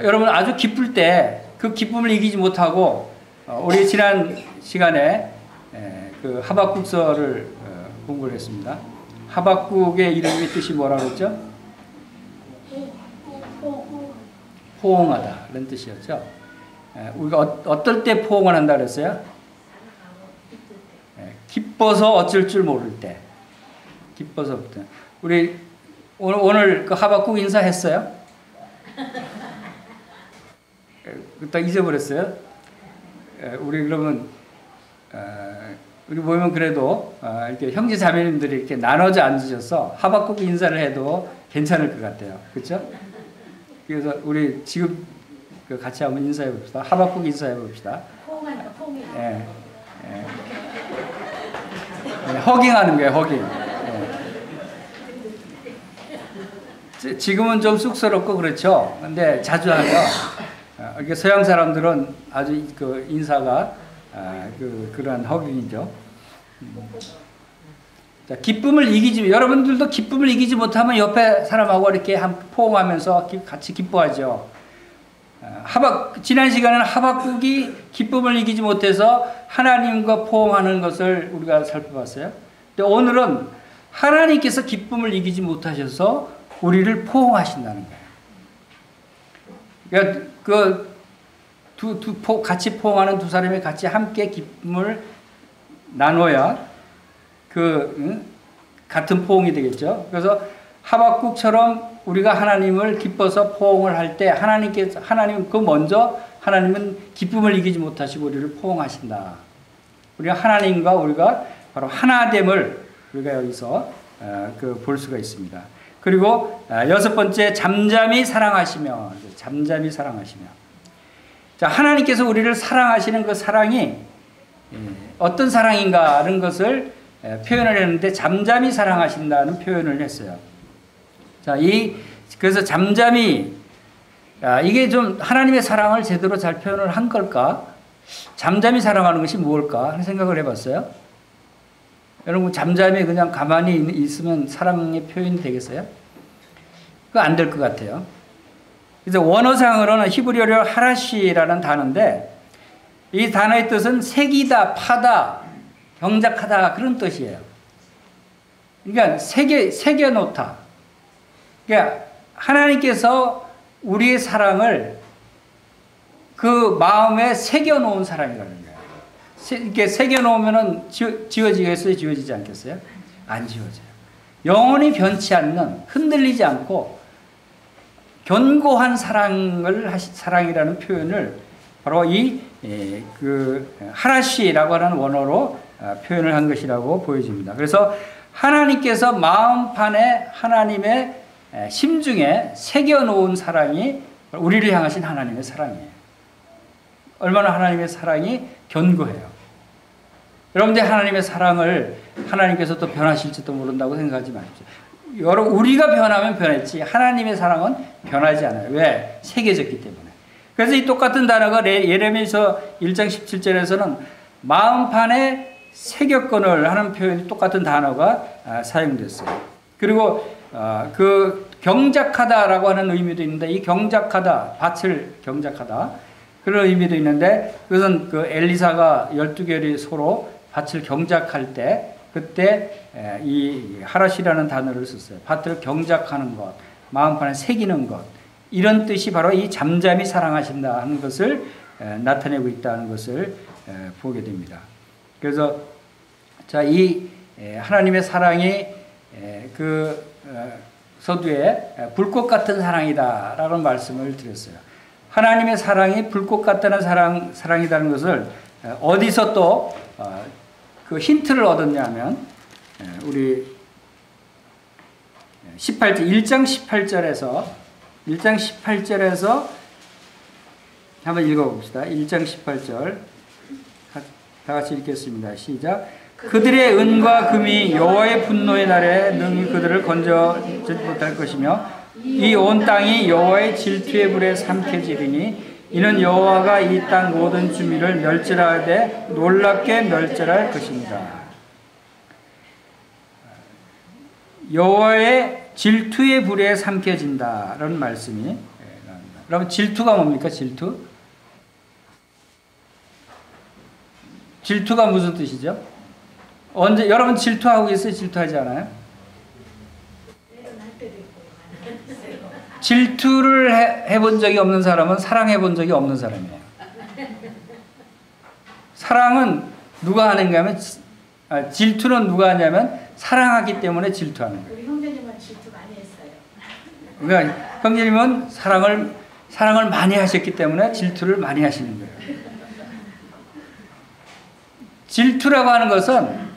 [SPEAKER 1] 여러분 아주 기쁠 때 그 기쁨을 이기지 못하고 우리 지난 시간에 그 하박국서를 공부를 했습니다. 하박국의 이름의 뜻이 뭐라고 했죠? 포옹하다 이런 뜻이었죠. 우리가 어떨 때 포옹을 한다 그랬어요? 기뻐서 어쩔 줄 모를 때. 기뻐서부터. 우리 오늘 그 하박국 인사했어요? 딱 잊어버렸어요? 우리 그러면 우리 모이면 그래도 이렇게 형제 자매님들이 이렇게 나눠져 앉으셔서 하박국 인사를 해도 괜찮을 것 같아요. 그렇죠? 그래서 우리 지금 같이 한번 인사해 봅시다. 하박국 인사해 봅시다. 예, 허깅하는 거예요. 허깅. 예. 지금은 좀 쑥스럽고 그렇죠. 근데 자주 하죠. 이렇게 서양 사람들은 아주 그 인사가 그러한 허깅이죠. 자, 기쁨을 이기지, 여러분들도 기쁨을 이기지 못하면 옆에 사람하고 이렇게 포옹하면서 같이 기뻐하죠. 지난 시간에는 하박국이 기쁨을 이기지 못해서 하나님과 포옹하는 것을 우리가 살펴봤어요. 근데 오늘은 하나님께서 기쁨을 이기지 못하셔서 우리를 포옹하신다는 거예요. 그러니까 같이 포옹하는 두 사람이 같이 함께 기쁨을 나눠야 같은 포옹이 되겠죠. 그래서 하박국처럼 우리가 하나님을 기뻐서 포옹을 할 때 하나님은 기쁨을 이기지 못하시고 우리를 포옹하신다. 우리가 하나님과 우리가 바로 하나됨을 우리가 여기서 볼 수가 있습니다. 그리고 여섯 번째, 잠잠히 사랑하시며. 자, 하나님께서 우리를 사랑하시는 그 사랑이 어떤 사랑인가 하는 것을 표현을 했는데 잠잠히 사랑하신다는 표현을 했어요. 자, 그래서 잠잠히, 이게 좀 하나님의 사랑을 제대로 잘 표현을 한 걸까? 잠잠히 사랑하는 것이 무엇일까 하는 생각을 해봤어요. 여러분, 잠잠히 그냥 가만히 있으면 사랑의 표현이 되겠어요? 그거 안 될 것 같아요. 그래서 원어상으로는 히브리어로 하라시라는 단어인데, 이 단어의 뜻은 새기다, 파다, 경작하다 그런 뜻이에요. 그러니까 새겨놓다. 그러니까 하나님께서 우리의 사랑을 그 마음에 새겨놓은 사랑이라는 거예요. 이렇게 새겨놓으면 지워지겠어요? 지워지지 않겠어요? 안 지워져요. 영원히 변치 않는, 흔들리지 않고 견고한 사랑이라는 표현을 바로 하라시라고 하는 원어로 표현을 한 것이라고 보여집니다. 그래서 하나님께서 마음판에 하나님의 심중에 새겨놓은 사랑이 우리를 향하신 하나님의 사랑이에요. 얼마나 하나님의 사랑이 견고해요. 여러분들 하나님의 사랑을 하나님께서 또 변하실지도 모른다고 생각하지 마십시오. 여러분 우리가 변하면 변했지 하나님의 사랑은 변하지 않아요. 왜? 세계적이기 때문에. 그래서 이 똑같은 단어가 예레미야서 1장 17절에서는 마음판에 새겼건을 하는 표현이 똑같은 단어가 사용됐어요. 그리고 그 경작하다라고 하는 의미도 있는데 이 경작하다, 밭을 경작하다 그런 의미도 있는데 그것은 그 엘리사가 12개월이 서로 밭을 경작할 때 그때 이 하라시라는 단어를 썼어요. 밭을 경작하는 것, 마음판에 새기는 것 이런 뜻이 바로 이 잠잠히 사랑하신다 하는 것을 나타내고 있다는 것을 보게 됩니다. 그래서 자, 이 하나님의 사랑이 그 서두에 불꽃 같은 사랑이다라는 말씀을 드렸어요. 하나님의 사랑이 불꽃 같다는 사랑이라는 것을 어디서 또 그 힌트를 얻었냐면 우리 1장 18절에서 한번 읽어봅시다. 1장 18절 다 같이 읽겠습니다. 시작. 그들의 은과 금이 여호와의 분노의 날에 능히 그들을 건져주지 못할 것이며 이 온 땅이 여호와의 질투의 불에 삼켜지리니 이는 여호와가 이 땅 모든 주민을 멸절하되 놀랍게 멸절할 것입니다. 여호와의 질투의 불에 삼켜진다라는 말씀이 나옵니다. 여러분 질투가 뭡니까? 질투가 무슨 뜻이죠? 언제 여러분 질투하고 계세요? 질투하지 않아요? 질투를 해본 적이 없는 사람은 사랑해본 적이 없는 사람이에요. 사랑은 누가 하는가 하면 질투는 누가 하냐면 사랑하기 때문에 질투하는 거예요.
[SPEAKER 2] 우리 형제님은 질투 많이 했어요.
[SPEAKER 1] 그러니까 형제님은 사랑을 많이 하셨기 때문에 질투를 많이 하시는 거예요. 질투라고 하는 것은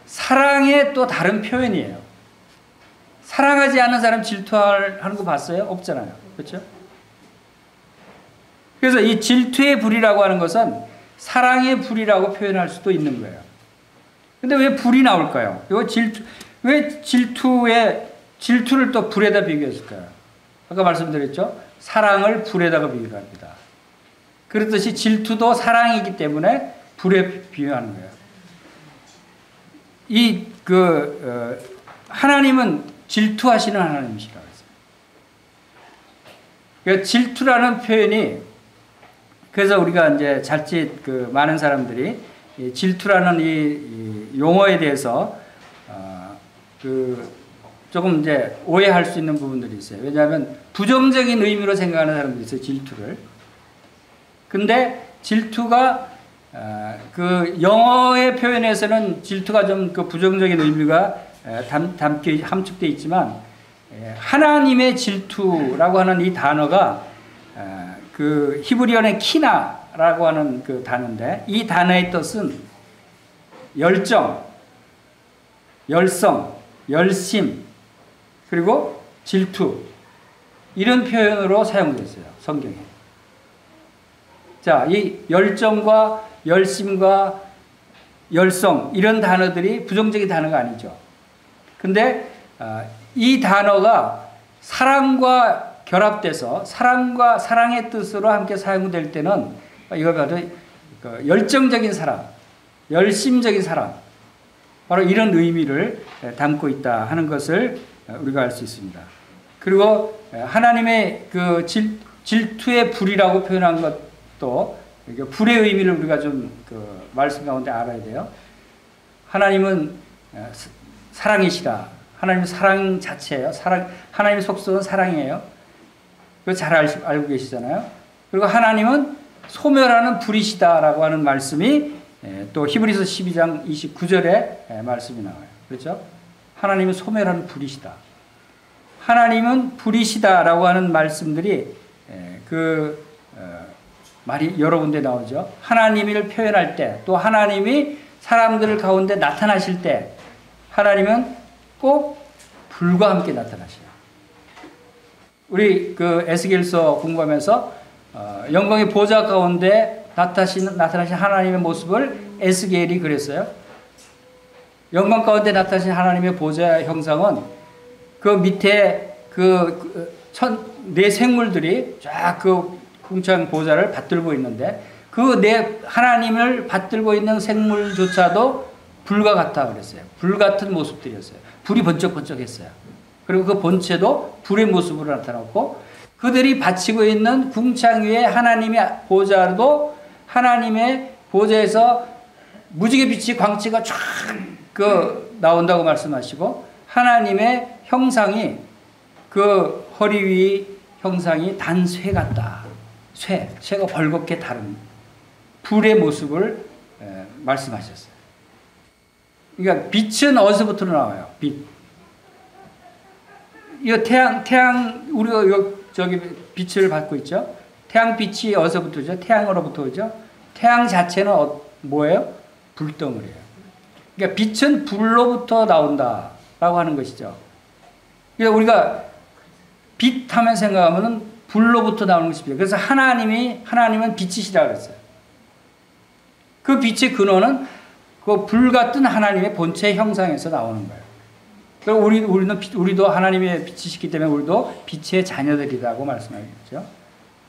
[SPEAKER 1] 사랑의 또 다른 표현이에요. 사랑하지 않는 사람 질투하는 거 봤어요? 없잖아요. 그렇죠? 그래서 이 질투의 불이라고 하는 것은 사랑의 불이라고 표현할 수도 있는 거예요. 근데 왜 불이 나올까요? 왜 질투를 또 불에다 비교했을까요? 아까 말씀드렸죠? 사랑을 불에다가 비교합니다. 그렇듯이 질투도 사랑이기 때문에 불에 비유하는 거예요. 하나님은 질투하시는 하나님이시라고 했어요. 그러니까 질투라는 표현이 그래서 우리가 이제 자칫 많은 사람들이 이 질투라는 이 용어에 대해서 조금 이제 오해할 수 있는 부분들이 있어요. 왜냐하면 부정적인 의미로 생각하는 사람들이 있어요. 질투를. 근데 질투가 그 영어의 표현에서는 질투가 좀 그 부정적인 의미가 함축되어 있지만 하나님의 질투라고 하는 이 단어가 그 히브리어의 키나라고 하는 그 단어인데 이 단어의 뜻은 열정, 열성, 열심 그리고 질투 이런 표현으로 사용됐어요. 성경에. 자, 이 열정과 열심과 열성 이런 단어들이 부정적인 단어가 아니죠. 근데 이 단어가 사랑과 결합돼서 사랑의 뜻으로 함께 사용될 때는 이거 바로 열정적인 사랑, 열심적인 사랑 바로 이런 의미를 담고 있다 하는 것을 우리가 알 수 있습니다. 그리고 하나님의 그 질투의 불이라고 표현한 것도 불의 의미를 우리가 좀 그 말씀 가운데 알아야 돼요. 하나님은 사랑이시다. 하나님은 사랑 자체예요. 하나님의 속성은 사랑이에요. 그거 잘 알고 계시잖아요. 그리고 하나님은 소멸하는 불이시다라고 하는 말씀이 또 히브리서 12장 29절에 말씀이 나와요. 그렇죠? 하나님은 소멸하는 불이시다. 하나님은 불이시다라고 하는 말씀들이 말이 여러 군데 나오죠. 하나님을 표현할 때, 또 하나님이 사람들 가운데 나타나실 때, 하나님은 꼭 불과 함께 나타나셔요. 우리 그 에스겔서 공부하면서 영광의 보좌 가운데 나타나신 하나님의 모습을 에스겔이 그랬어요. 영광 가운데 나타나신 하나님의 보좌 형상은 그 밑에 네 생물들이 쫙 그 궁창 보좌를 받들고 있는데 그 네 하나님을 받들고 있는 생물조차도 불과 같다 그랬어요. 불 같은 모습들이었어요. 불이 번쩍번쩍했어요. 그리고 그 본체도 불의 모습으로 나타났고 그들이 바치고 있는 궁창 위에 하나님의 보좌도 하나님의 보좌에서 무지개 빛이 광채가 쫙 나온다고 말씀하시고 하나님의 형상이 그 허리 위 형상이 단쇠 같다. 쇠가 벌겋게 다른 불의 모습을 말씀하셨어요. 그러니까 빛은 어디서부터 나와요? 빛. 이 태양 우리가 저기 빛을 받고 있죠. 태양 빛이 어디서부터죠? 태양으로부터 오죠. 태양 자체는 뭐예요? 불덩어리예요. 그러니까 빛은 불로부터 나온다라고 하는 것이죠. 그러니까 우리가 빛 하면 생각하면은 불로부터 나오는 것입니다. 그래서 하나님은 빛이시라 그랬어요. 그 빛의 근원은 그 불 같은 하나님의 본체 형상에서 나오는 거예요. 그리고 우리도 하나님의 빛이시기 때문에 우리도 빛의 자녀들이라고 말씀하셨죠.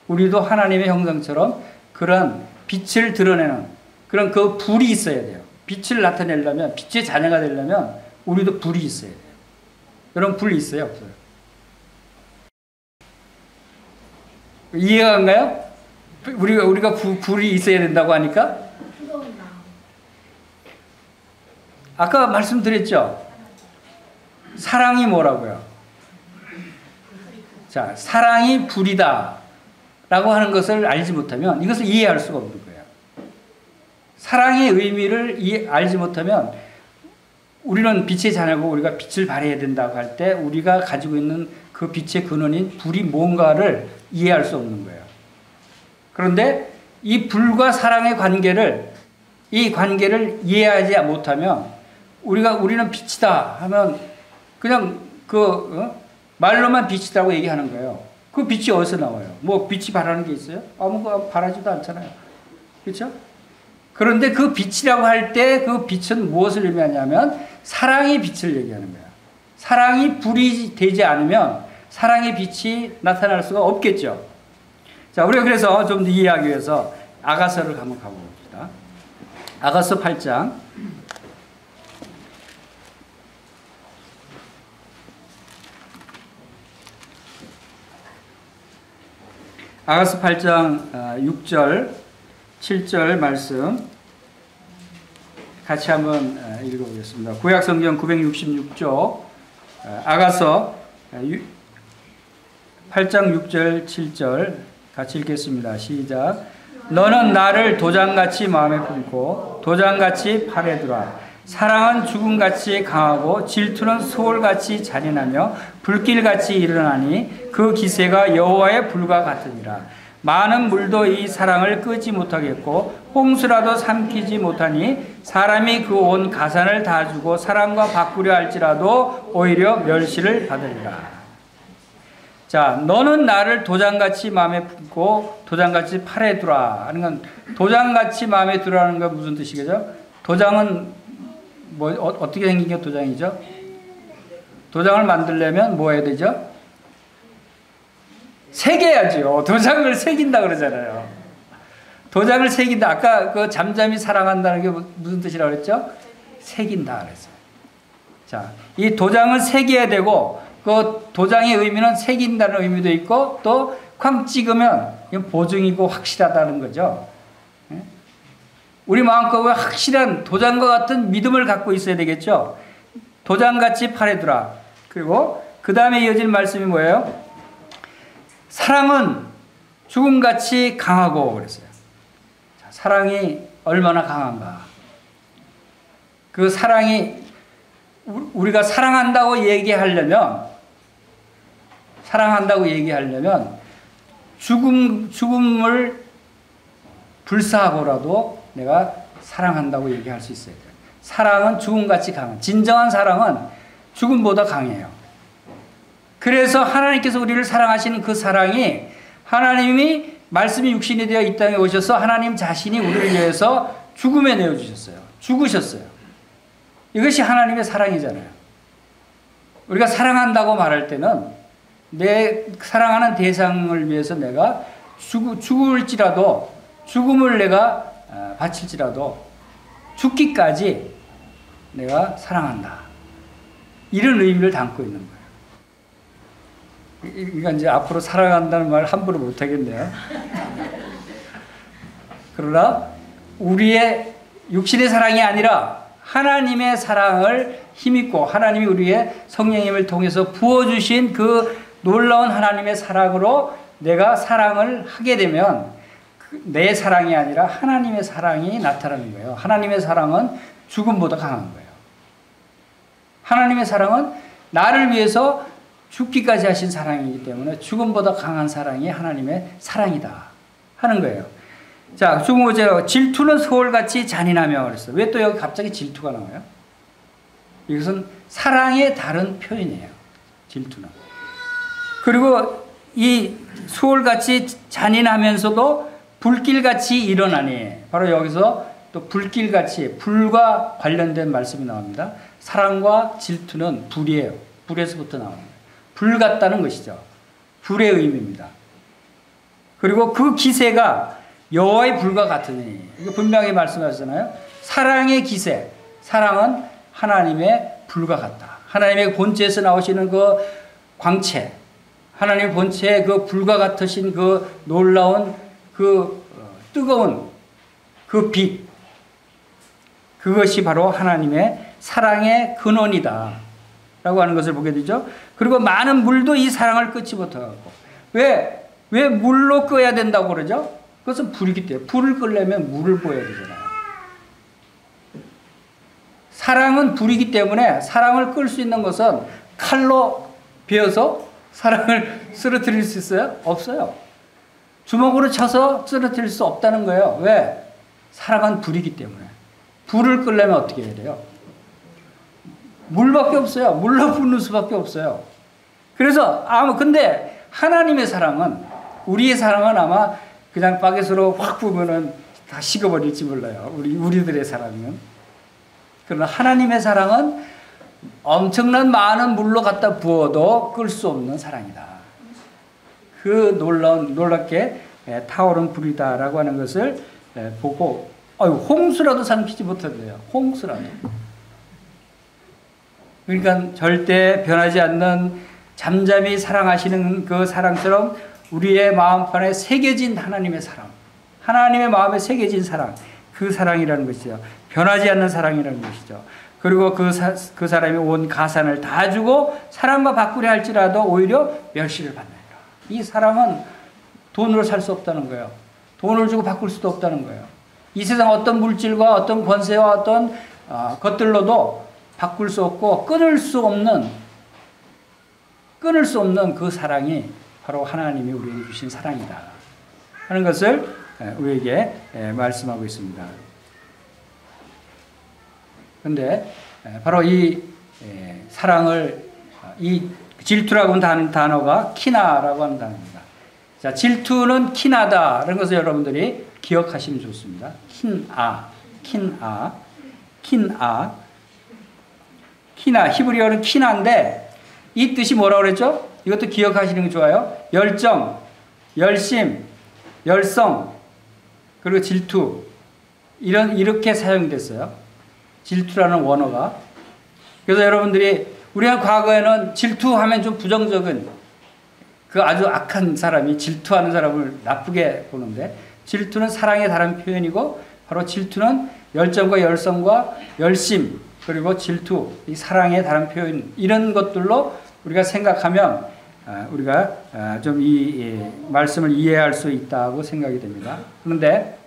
[SPEAKER 1] 우리도 하나님의 형상처럼 그런 빛을 드러내는 그런 그 불이 있어야 돼요. 빛을 나타내려면, 빛의 자녀가 되려면 우리도 불이 있어야 돼요. 여러분 불이 있어요? 없어요? 이해가 간가요? 우리가 불이 있어야 된다고 하니까? 아까 말씀드렸죠? 사랑이 뭐라고요? 자, 사랑이 불이다 라고 하는 것을 알지 못하면 이것을 이해할 수가 없는 거예요. 사랑의 의미를 알지 못하면 우리는 빛의 자녀고 우리가 빛을 발해야 된다고 할 때 우리가 가지고 있는 그 빛의 근원인 불이 뭔가를 이해할 수 없는 거예요. 그런데 이 불과 사랑의 이 관계를 이해하지 못하면 우리는 빛이다 하면 그냥 말로만 빛이라고 얘기하는 거예요. 그 빛이 어디서 나와요? 뭐 빛이 바라는 게 있어요? 아무거 바라지도 않잖아요. 그렇죠? 그런데 그 빛이라고 할 때 그 빛은 무엇을 의미하냐면 사랑의 빛을 얘기하는 거예요. 사랑이 불이 되지 않으면 사랑의 빛이 나타날 수가 없겠죠. 자, 우리가 그래서 좀 더 이해하기 위해서 아가서를 한번 가봅시다. 아가서 8장. 아가서 8장 6절, 7절 말씀 같이 한번 읽어보겠습니다. 구약성경 966쪽 아가서 8장 6절, 7절 같이 읽겠습니다. 시작. 너는 나를 도장같이 마음에 품고 도장같이 팔에 두라. 사랑은 죽음같이 강하고 질투는 소울같이 잔인하며 불길같이 일어나니 그 기세가 여호와의 불과 같으니라. 많은 물도 이 사랑을 끄지 못하겠고 홍수라도 삼키지 못하니 사람이 그 온 가산을 다 주고 사랑과 바꾸려 할지라도 오히려 멸시를 받으리라. 자, 너는 나를 도장같이 마음에 품고 도장같이 팔에 두라 하는 건 도장같이 마음에 두라는 건 무슨 뜻이겠죠? 도장은 어떻게 생긴 게 도장이죠? 도장을 만들려면 뭐 해야 되죠? 새겨야죠. 도장을 새긴다 그러잖아요. 도장을 새긴다. 아까 그 잠잠히 사랑한다는 게 무슨 뜻이라고 그랬죠? 새긴다 그랬어요. 자, 이 도장을 새겨야 되고 그 도장의 의미는 새긴다는 의미도 있고 또 쾅 찍으면 보증이고 확실하다는 거죠. 우리 마음속에 확실한 도장과 같은 믿음을 갖고 있어야 되겠죠. 도장같이 팔에 두라. 그리고 그 다음에 이어질 말씀이 뭐예요? 사랑은 죽음같이 강하고 그랬어요. 자, 사랑이 얼마나 강한가. 그 사랑이 우리가 사랑한다고 얘기하려면 죽음을 불사하고라도 내가 사랑한다고 얘기할 수 있어야 돼요. 사랑은 죽음같이 강한, 진정한 사랑은 죽음보다 강해요. 그래서 하나님께서 우리를 사랑하시는 그 사랑이 하나님이 말씀이 육신이 되어 이 땅에 오셔서 하나님 자신이 우리를 위해서 죽음에 내어주셨어요. 죽으셨어요. 이것이 하나님의 사랑이잖아요. 우리가 사랑한다고 말할 때는 내 사랑하는 대상을 위해서 내가 죽을지라도 죽음을 내가 바칠지라도 죽기까지 내가 사랑한다. 이런 의미를 담고 있는 거예요. 그러니까 이제 앞으로 사랑한다는 말 함부로 못 하겠네요. 그러나 우리의 육신의 사랑이 아니라 하나님의 사랑을 힘입고 하나님이 우리의 성령님을 통해서 부어주신 그 놀라운 하나님의 사랑으로 내가 사랑을 하게 되면 내 사랑이 아니라 하나님의 사랑이 나타나는 거예요. 하나님의 사랑은 죽음보다 강한 거예요. 하나님의 사랑은 나를 위해서 죽기까지 하신 사랑이기 때문에 죽음보다 강한 사랑이 하나님의 사랑이다 하는 거예요. 자, 중국어제로 질투는 소울같이 잔인하며 그랬어요. 왜 또 여기 갑자기 질투가 나와요? 이것은 사랑의 다른 표현이에요. 질투는. 그리고 이 소울같이 잔인하면서도 불길같이 일어나니 바로 여기서 또 불길같이 불과 관련된 말씀이 나옵니다. 사랑과 질투는 불이에요. 불에서부터 나오는 거예요. 불 같다는 것이죠. 불의 의미입니다. 그리고 그 기세가 여호와의 불과 같으니 이거 분명히 말씀하셨잖아요. 사랑의 기세, 사랑은 하나님의 불과 같다. 하나님의 본체에서 나오시는 그 광채, 하나님의 본체의 그 불과 같으신 그 놀라운 그 뜨거운 그 빛, 그것이 바로 하나님의 사랑의 근원이다 라고 하는 것을 보게 되죠. 그리고 많은 물도 이 사랑을 끄지 못하고 왜 물로 끄어야 된다고 그러죠? 그것은 불이기 때문에 불을 끄려면 물을 부어야 되잖아요. 사랑은 불이기 때문에 사랑을 끌 수 있는 것은 칼로 베어서 사랑을 쓰러뜨릴 수 있어요? 없어요. 주먹으로 쳐서 쓰러뜨릴 수 없다는 거예요. 왜? 사랑은 불이기 때문에. 불을 끌려면 어떻게 해야 돼요? 물밖에 없어요. 물로 붓는 수밖에 없어요. 그래서 근데 하나님의 사랑은, 우리의 사랑은 아마 그냥 바게트로 확 부으면은 다 식어버릴지 몰라요. 우리들의 사랑은. 그러나 하나님의 사랑은 엄청난 많은 물로 갖다 부어도 끌 수 없는 사랑이다. 그 놀랍게 타오른 불이다라고 하는 것을 보고, 홍수라도 삼키지 못한대요. 홍수라도. 그러니까 절대 변하지 않는 잠잠히 사랑하시는 그 사랑처럼 우리의 마음판에 새겨진 하나님의 사랑, 하나님의 마음에 새겨진 사랑, 그 사랑이라는 것이죠. 변하지 않는 사랑이라는 것이죠. 그리고 그 사람이 온 가산을 다 주고 사랑과 바꾸려 할지라도 오히려 멸시를 받는다. 이 사랑은 돈으로 살 수 없다는 거예요. 돈을 주고 바꿀 수도 없다는 거예요. 이 세상 어떤 물질과 어떤 권세와 어떤 것들로도 바꿀 수 없고 끊을 수 없는 그 사랑이 바로 하나님이 우리에게 주신 사랑이다 하는 것을 우리에게 말씀하고 있습니다. 그런데 바로 이 사랑을, 이 질투라고 하는 단어가 키나라고 하는 단어입니다. 자, 질투는 키나다라는 것을 여러분들이 기억하시면 좋습니다. 키나, 히브리어는 키나인데 이 뜻이 뭐라고 그랬죠? 이것도 기억하시는 게 좋아요. 열정, 열심, 열성, 그리고 질투, 이렇게 사용됐어요. 질투라는 원어가. 그래서 여러분들이, 우리가 과거에는 질투하면 좀 부정적인, 그 아주 악한 사람이 질투하는 사람을 나쁘게 보는데, 질투는 사랑의 다른 표현이고, 바로 질투는 열정과 열성과 열심, 그리고 질투, 이 사랑의 다른 표현, 이런 것들로 우리가 생각하면 우리가 좀 이 말씀을 이해할 수 있다고 생각이 됩니다. 그런데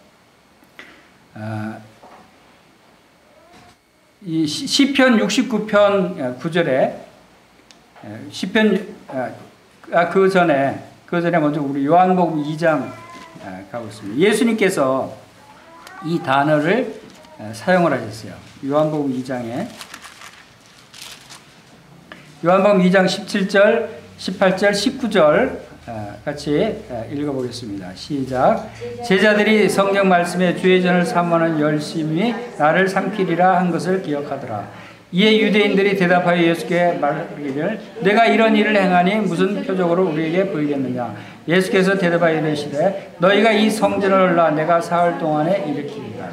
[SPEAKER 1] 이 시편 69편 9절에 시편 그 전에 먼저 우리 요한복음 2장 가고 있습니다. 예수님께서 이 단어를 사용을 하셨어요. 요한복음 2장 17절, 18절, 19절 같이 읽어보겠습니다. 시작. 제자들이 성경 말씀에 주의 전을 삼하는 열심히 나를 삼키리라 한 것을 기억하더라. 이에 유대인들이 대답하여 예수께 말하기를 내가 이런 일을 행하니 무슨 표적으로 우리에게 보이겠느냐. 예수께서 대답하여 이르시되 너희가 이 성전을 올라 내가 사흘 동안에 일으키리라.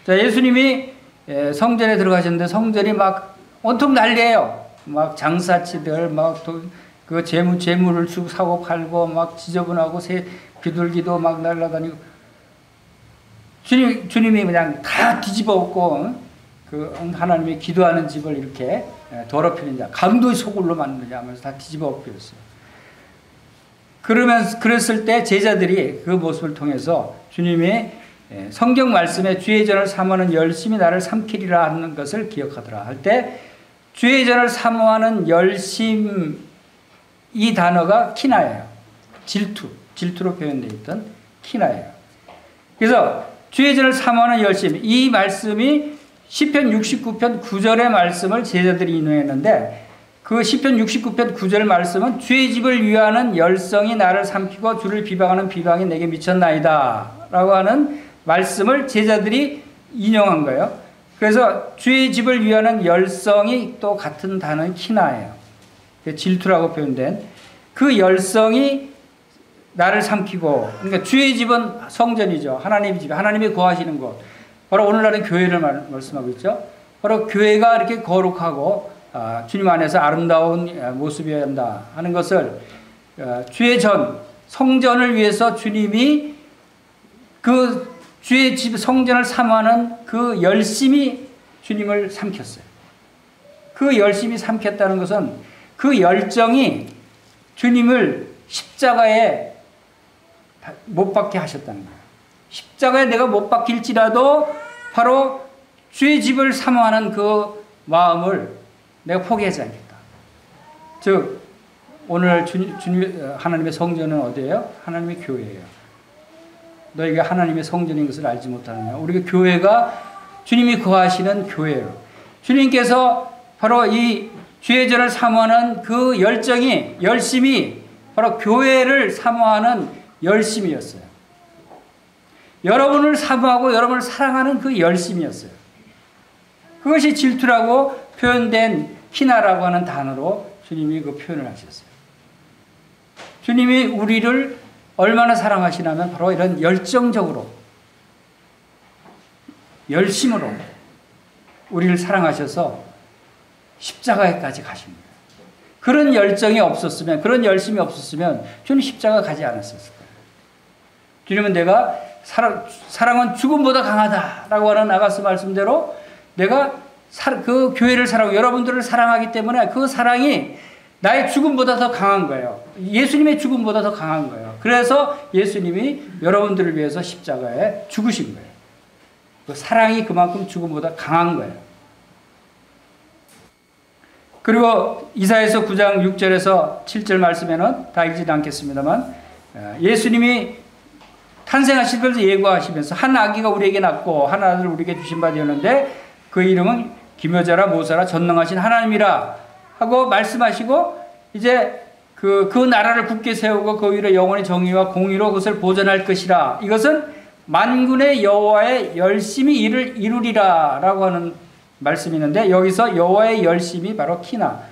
[SPEAKER 1] 자, 예수님이 성전에 들어가셨는데 성전이 막 온통 난리예요. 막 장사치들 막 그 재물을 쭉 사고 팔고 막 지저분하고 비둘기도 막 날아다니고 주님이 그냥 다 뒤집어 엎고 그 하나님이 기도하는 집을 이렇게 더럽히는 자 강도의 소굴로 만드냐 하면서 다 뒤집어 엎였어요. 그랬을 때 제자들이 그 모습을 통해서 주님이 성경 말씀에 주의 전을 삼하는 열심히 나를 삼키리라 하는 것을 기억하더라 할 때 주의 전을 사모하는 열심 이 단어가 키나예요. 질투로 표현되어 있던 키나예요. 그래서 주의 전을 사모하는 열심 이 말씀이 시편 69편 9절의 말씀을 제자들이 인용했는데 그 시편 69편 9절 말씀은 주의 집을 위하는 열성이 나를 삼키고 주를 비방하는 비방이 내게 미쳤나이다 라고 하는 말씀을 제자들이 인용한 거예요. 그래서 주의 집을 위하는 열성이 또 같은 단어는 키나예요. 질투라고 표현된 그 열성이 나를 삼키고 그러니까 주의 집은 성전이죠. 하나님의 집, 하나님이 거하시는 곳. 바로 오늘날은 교회를 말씀하고 있죠. 바로 교회가 이렇게 거룩하고 주님 안에서 아름다운 모습이어야 한다 하는 것을 주의 전 성전을 위해서 주님이 그 주의 집 성전을 사모하는 그 열심이 주님을 삼켰어요. 그 열심이 삼켰다는 것은 그 열정이 주님을 십자가에 못 박게 하셨다는 거예요. 십자가에 내가 못 박힐지라도 바로 주의 집을 사모하는 그 마음을 내가 포기하지 않겠다. 즉 오늘 하나님의 성전은 어디예요? 하나님의 교회예요. 너희가 하나님의 성전인 것을 알지 못하느냐. 우리가 교회가 주님이 거하시는 교회예요. 주님께서 바로 이 주의 전을 사모하는 그 열심이 바로 교회를 사모하는 열심이었어요. 여러분을 사모하고 여러분을 사랑하는 그 열심이었어요. 그것이 질투라고 표현된 키나라고 하는 단어로 주님이 그 표현을 하셨어요. 주님이 우리를 얼마나 사랑하시냐면 바로 이런 열정적으로 열심으로 우리를 사랑하셔서 십자가에까지 가신 거예요. 그런 열정이 없었으면, 그런 열심이 없었으면 주님 십자가 가지 않았을 거예요. 주님은 내가 사랑은 죽음보다 강하다라고 하는 아가스 말씀대로 내가 그 교회를 사랑하고 여러분들을 사랑하기 때문에 그 사랑이 나의 죽음보다 더 강한 거예요. 예수님의 죽음보다 더 강한 거예요. 그래서 예수님이 여러분들을 위해서 십자가에 죽으신 거예요. 그 사랑이 그만큼 죽음보다 강한 거예요. 그리고 이사야서 9장 6절에서 7절 말씀에는 다 읽지는 않겠습니다만 예수님이 탄생하실 것을 예고하시면서 한 아기가 우리에게 낳고 한 아들을 우리에게 주신 바 되었는데 그 이름은 기묘자라 모사라 전능하신 하나님이라 하고 말씀하시고 이제 그 나라를 굳게 세우고 그 위로 영원히 정의와 공의로 그것을 보존할 것이라. 이것은 만군의 여호와의 열심히 이를 이루리라 라고 하는 말씀이 있는데 여기서 여호와의 열심이 바로 키나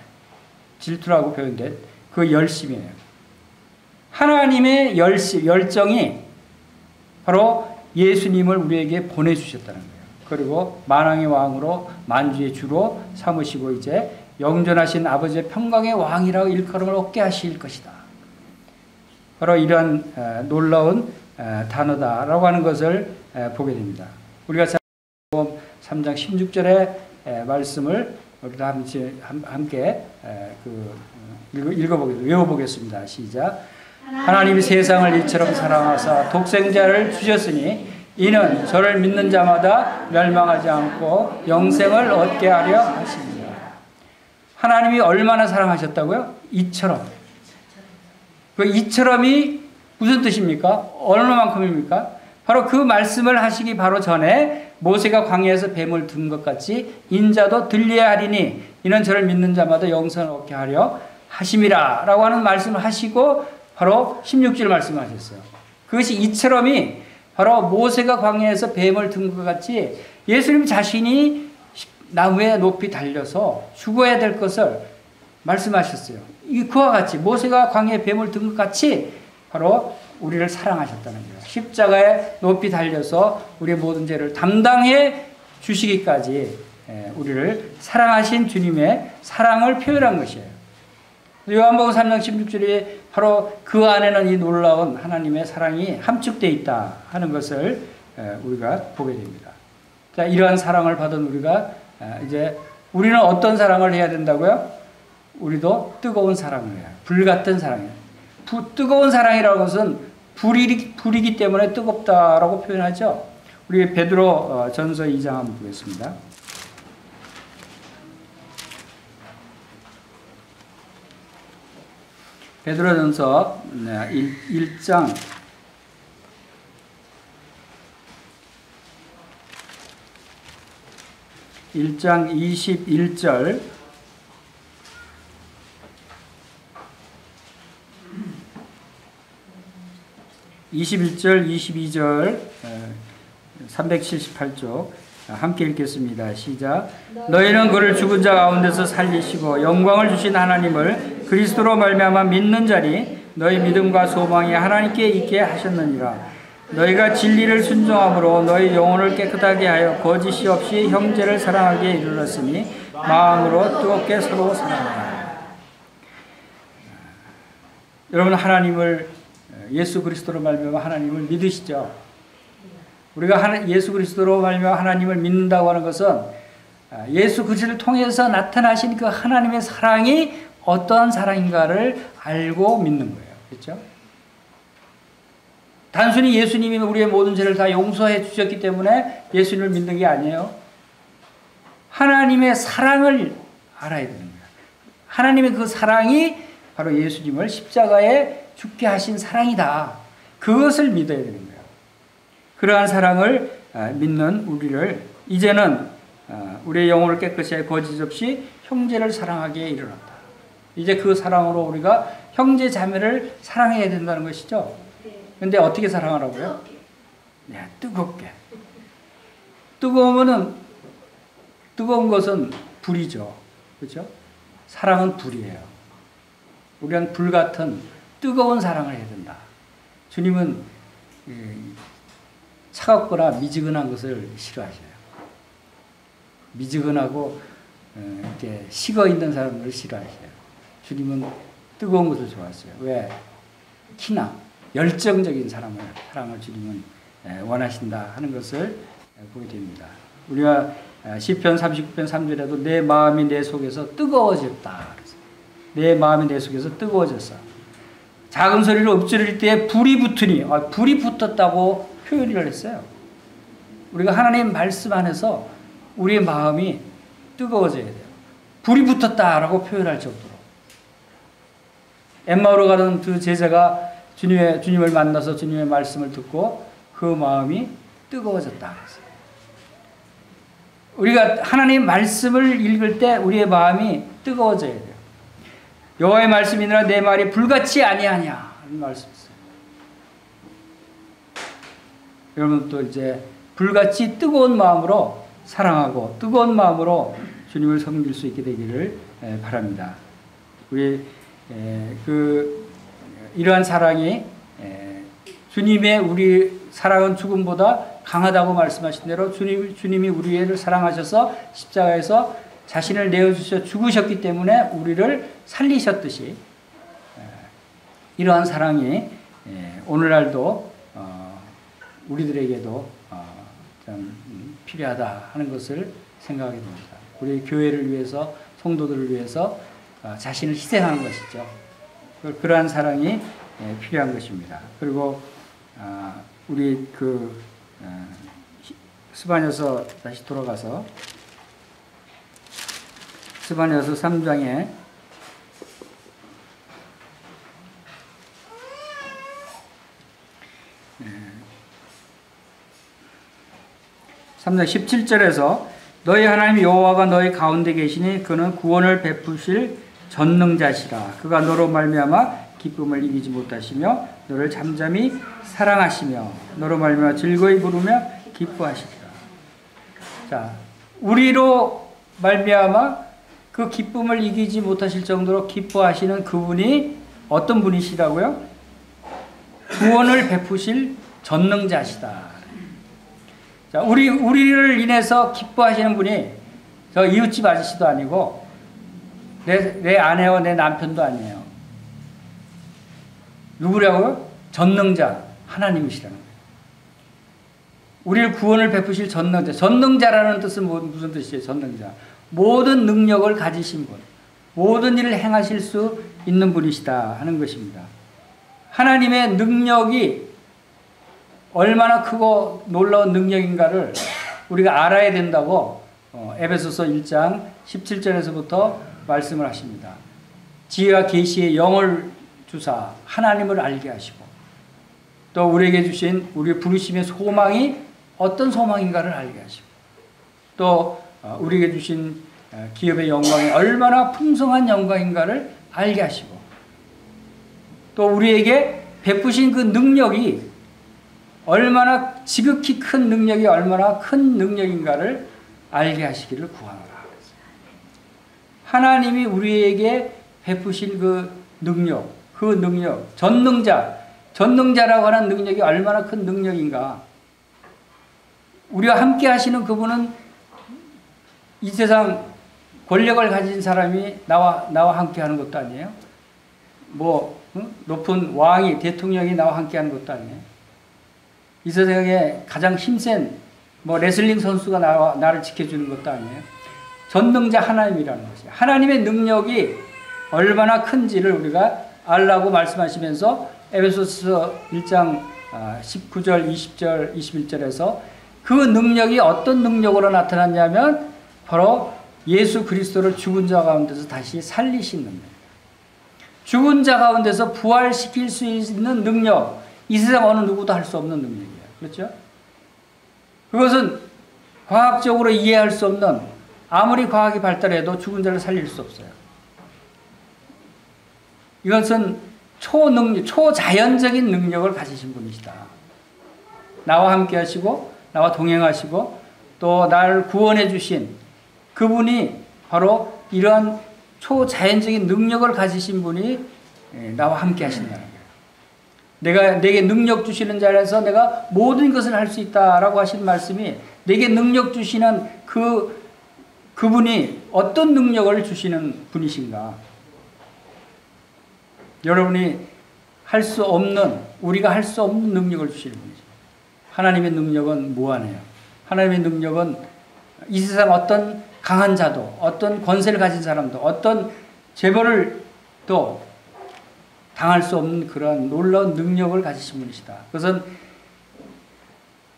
[SPEAKER 1] 질투라고 표현된 그 열심이에요. 하나님의 열정이 바로 예수님을 우리에게 보내주셨다는 거예요. 그리고 만왕의 왕으로 만주의 주로 삼으시고 이제 영존하신 아버지의 평강의 왕이라고 일컬음을 얻게 하실 것이다. 바로 이런 놀라운 단어다라고 하는 것을 보게 됩니다. 우리가 3장 16절의 말씀을 우리도 함께 외워보겠습니다. 시작. 하나님이 세상을 이처럼 사랑하사 독생자를 주셨으니 이는 저를 믿는 자마다 멸망하지 않고 영생을 얻게 하려 하십니다. 하나님이 얼마나 사랑하셨다고요? 이처럼. 그 이처럼이 무슨 뜻입니까? 얼마만큼입니까? 바로 그 말씀을 하시기 바로 전에 모세가 광야에서 뱀을 든 것 같이 인자도 들려야 하리니 이는 저를 믿는 자마다 영생을 얻게 하려 하심이라 라고 하는 말씀을 하시고 바로 16절 말씀하셨어요. 그것이 이처럼이 바로 모세가 광야에서 뱀을 든 것 같이 예수님 자신이 나무에 높이 달려서 죽어야 될 것을 말씀하셨어요. 그와 같이 모세가 광야에 뱀을 든 것 같이 바로 우리를 사랑하셨다는 거예요. 십자가에 높이 달려서 우리의 모든 죄를 담당해 주시기까지 우리를 사랑하신 주님의 사랑을 표현한 것이에요. 요한복음 3장 16절에 바로 그 안에는 이 놀라운 하나님의 사랑이 함축되어 있다 하는 것을 우리가 보게 됩니다. 자, 이러한 사랑을 받은 우리가 이제 우리는 어떤 사랑을 해야 된다고요? 우리도 뜨거운 사랑을 해요. 불같은 사랑이에요. 뜨거운 사랑이라는 것은 불이기 때문에 뜨겁다라고 표현하죠. 우리 베드로 전서 2장 한번 보겠습니다. 베드로전서 1장 21절 21절, 22절, 378쪽 함께 읽겠습니다. 시작. 너희는 그를 죽은 자 가운데서 살리시고 영광을 주신 하나님을 그리스도로 말미암아 믿는 자니 너희 믿음과 소망이 하나님께 있게 하셨느니라. 너희가 진리를 순종함으로 너희 영혼을 깨끗하게 하여 거짓이 없이 형제를 사랑하게 이르렀으니 마음으로 뜨겁게 서로 사랑하라. 여러분, 하나님을 예수 그리스도로 말미암아 하나님을 믿으시죠? 우리가 예수 그리스도로 말미암아 하나님을 믿는다고 하는 것은 예수 그리스도를 통해서 나타나신 그 하나님의 사랑이 어떠한 사랑인가를 알고 믿는 거예요. 그렇죠? 단순히 예수님이 우리의 모든 죄를 다 용서해 주셨기 때문에 예수님을 믿는 게 아니에요. 하나님의 사랑을 알아야 되는 거예요. 하나님의 그 사랑이 바로 예수님을 십자가에 죽게 하신 사랑이다. 그것을 믿어야 되는 거예요. 그러한 사랑을 믿는 우리를 이제는 우리의 영혼을 깨끗이 해 거짓 없이 형제를 사랑하기에 이르렀다. 이제 그 사랑으로 우리가 형제 자매를 사랑해야 된다는 것이죠. 그런데 어떻게 사랑하라고요? 네, 뜨겁게. 뜨거운 것은 불이죠. 그렇죠? 사랑은 불이에요. 우리는 불 같은 뜨거운 사랑을 해야 된다. 주님은 차갑거나 미지근한 것을 싫어하셔요. 미지근하고 이렇게 식어 있는 사람들을 싫어하셔요. 주님은 뜨거운 것을 좋아하세요. 왜? 키나 열정적인 사랑을 주님은 원하신다 하는 것을 보게 됩니다. 우리가 시편 39편 3절에도 내 마음이 내 속에서 뜨거워졌다. 내 마음이 내 속에서 뜨거워졌어. 작은 소리를 엎질릴 때 불이 붙으니 불이 붙었다고 표현을 했어요. 우리가 하나님 말씀 안에서 우리의 마음이 뜨거워져야 돼요. 불이 붙었다라고 표현할 정도로. 엠마오로 가던 그 제자가 주님을 만나서 주님의 말씀을 듣고 그 마음이 뜨거워졌다. 우리가 하나님 말씀을 읽을 때 우리의 마음이 뜨거워져야 돼요. 여호와의 말씀이니라 내 말이 불같이 아니하냐 하는 말씀 있어요. 여러분 또 이제 불같이 뜨거운 마음으로 사랑하고 뜨거운 마음으로 주님을 섬길 수 있게 되기를 바랍니다. 우리 이러한 사랑이 주님의 우리 사랑은 죽음보다 강하다고 말씀하신 대로 주님이 우리를 사랑하셔서 십자가에서 자신을 내어주셔 죽으셨기 때문에 우리를 살리셨듯이 이러한 사랑이 오늘날도 우리들에게도 참 필요하다 하는 것을 생각하게 됩니다. 우리 교회를 위해서 성도들을 위해서 자신을 희생하는 것이죠. 그러한 사랑이 필요한 것입니다. 그리고 우리 스바냐서 다시 돌아가서 스바냐서 3장에 3장 17절에서 너희 하나님 여호와가 너희 가운데 계시니 그는 구원을 베푸실 전능자시라. 그가 너로 말미암아 기쁨을 이기지 못하시며 너를 잠잠히 사랑하시며 너로 말미암아 즐거이 부르며 기뻐하시리라. 자, 우리로 말미암아 그 기쁨을 이기지 못하실 정도로 기뻐하시는 그분이 어떤 분이시라고요? 구원을 베푸실 전능자시다. 자, 우리를 인해서 기뻐하시는 분이 저 이웃집 아저씨도 아니고 내 아내와 내 남편도 아니에요. 누구라고요? 전능자 하나님이시라는 거예요. 우리를 구원을 베푸실 전능자. 전능자라는 뜻은 무슨 뜻이에요? 전능자. 모든 능력을 가지신 분, 모든 일을 행하실 수 있는 분이시다 하는 것입니다. 하나님의 능력이 얼마나 크고 놀라운 능력인가를 우리가 알아야 된다고 에베소서 1장 17절에서부터 말씀을 하십니다. 지혜와 계시의 영을 주사 하나님을 알게 하시고 또 우리에게 주신 우리 부르심의 소망이 어떤 소망인가를 알게 하시고 또 우리에게 주신 기업의 영광이 얼마나 풍성한 영광인가를 알게 하시고 또 우리에게 베푸신 그 능력이 얼마나 지극히 큰 능력이 얼마나 큰 능력인가를 알게 하시기를 구하노라. 하나님이 우리에게 베푸신 그 능력, 전능자라고 하는 능력이 얼마나 큰 능력인가. 우리와 함께 하시는 그분은 이 세상 권력을 가진 사람이 나와 함께 하는 것도 아니에요. 높은 왕이, 대통령이 나와 함께 하는 것도 아니에요. 이 세상에 가장 힘센 레슬링 선수가 나를 지켜주는 것도 아니에요. 전능자 하나님이라는 것이에요. 하나님의 능력이 얼마나 큰지를 우리가 알라고 말씀하시면서 에베소서 1장 19절, 20절, 21절에서 그 능력이 어떤 능력으로 나타났냐면 바로 예수 그리스도를 죽은 자 가운데서 다시 살리신 능력. 죽은 자 가운데서 부활시킬 수 있는 능력. 이 세상 어느 누구도 할 수 없는 능력이에요. 그렇죠? 그것은 과학적으로 이해할 수 없는, 아무리 과학이 발달해도 죽은 자를 살릴 수 없어요. 이것은 초자연적인 능력을 가지신 분이시다. 나와 함께 하시고 나와 동행하시고 또 나를 구원해 주신 그분이 바로 이러한 초자연적인 능력을 가지신 분이 나와 함께 하신다는 거예요. 내게 능력 주시는 자라서 내가 모든 것을 할 수 있다라고 하신 말씀이 내게 능력 주시는 그분이 어떤 능력을 주시는 분이신가. 여러분이 우리가 할 수 없는 능력을 주시는 분이죠. 하나님의 능력은 무한해요. 하나님의 능력은 이 세상 어떤 강한 자도, 어떤 권세를 가진 사람도, 어떤 재벌을 또 당할 수 없는 그런 놀라운 능력을 가지신 분이시다. 그것은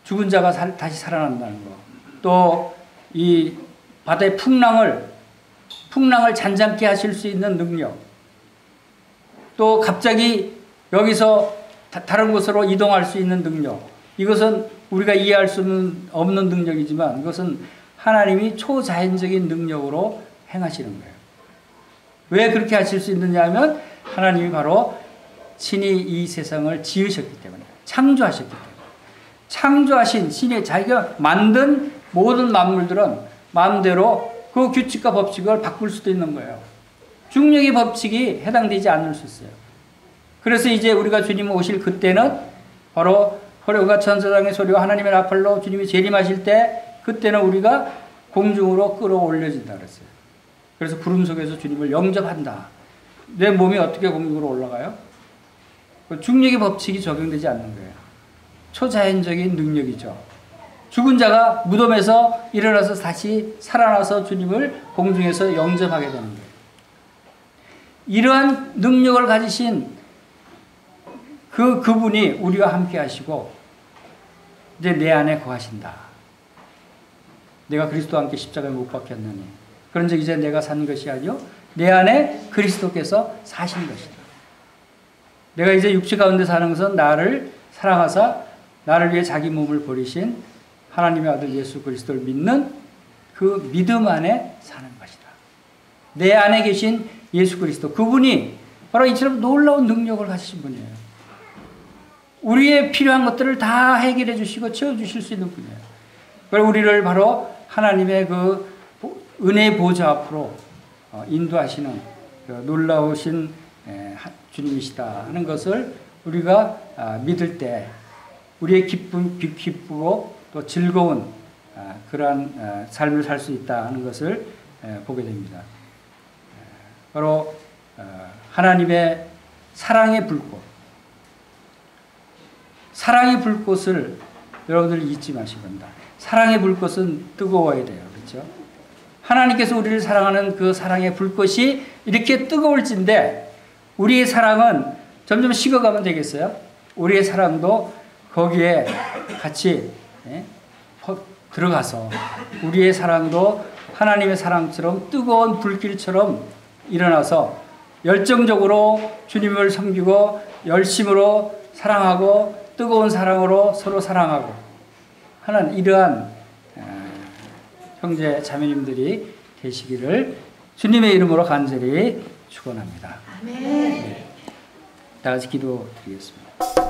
[SPEAKER 1] 죽은 자가 다시 살아난다는 것. 또 이 바다의 풍랑을 잔잔케 하실 수 있는 능력. 또 갑자기 여기서 다른 곳으로 이동할 수 있는 능력. 이것은 우리가 이해할 수 없는 능력이지만 이것은 하나님이 초자연적인 능력으로 행하시는 거예요. 왜 그렇게 하실 수 있느냐 하면 하나님이 바로 친히 이 세상을 지으셨기 때문에, 창조하셨기 때문에. 창조하신 신이 자기가 만든 모든 만물들은 마음대로 그 규칙과 법칙을 바꿀 수도 있는 거예요. 중력의 법칙이 해당되지 않을 수 있어요. 그래서 이제 우리가 주님 오실 그때는 바로 호령과 천사장의 소리와 하나님의 나팔로 주님이 재림하실 때 그때는 우리가 공중으로 끌어올려진다 그랬어요. 그래서 구름 속에서 주님을 영접한다. 내 몸이 어떻게 공중으로 올라가요? 중력의 법칙이 적용되지 않는 거예요. 초자연적인 능력이죠. 죽은 자가 무덤에서 일어나서 다시 살아나서 주님을 공중에서 영접하게 되는 거예요. 이러한 능력을 가지신 그분이 우리와 함께 하시고 이제 내 안에 거하신다. 내가 그리스도와 함께 십자가에 못 박혔느니 그런즉 이제 내가 산 것이 아니요 내 안에 그리스도께서 사신 것이다. 내가 이제 육체 가운데 사는 것은 나를 사랑하사 나를 위해 자기 몸을 버리신 하나님의 아들 예수 그리스도를 믿는 그 믿음 안에 사는 것이다. 내 안에 계신 예수 그리스도 그분이 바로 이처럼 놀라운 능력을 가지신 분이에요. 우리의 필요한 것들을 다 해결해 주시고 채워주실 수 있는 분이에요. 그리고 우리를 바로 하나님의 그 은혜의 보좌 앞으로 인도하시는 그 놀라우신 주님이시다 하는 것을 우리가 믿을 때 우리의 기쁘고 또 즐거운 그러한 삶을 살 수 있다 하는 것을 보게 됩니다. 바로 하나님의 사랑의 불꽃. 사랑의 불꽃을 여러분들 잊지 마시기 바랍니다. 사랑의 불꽃은 뜨거워야 돼요. 그렇죠? 하나님께서 우리를 사랑하는 그 사랑의 불꽃이 이렇게 뜨거울진데 우리의 사랑은 점점 식어가면 되겠어요? 우리의 사랑도 거기에 같이 들어가서 우리의 사랑도 하나님의 사랑처럼 뜨거운 불길처럼 일어나서 열정적으로 주님을 섬기고 열심으로 사랑하고 뜨거운 사랑으로 서로 사랑하고 하는 이러한 형제 자매님들이 되시기를 주님의 이름으로 간절히 축원합니다.
[SPEAKER 2] 아멘.
[SPEAKER 1] 네. 다 같이 기도드리겠습니다.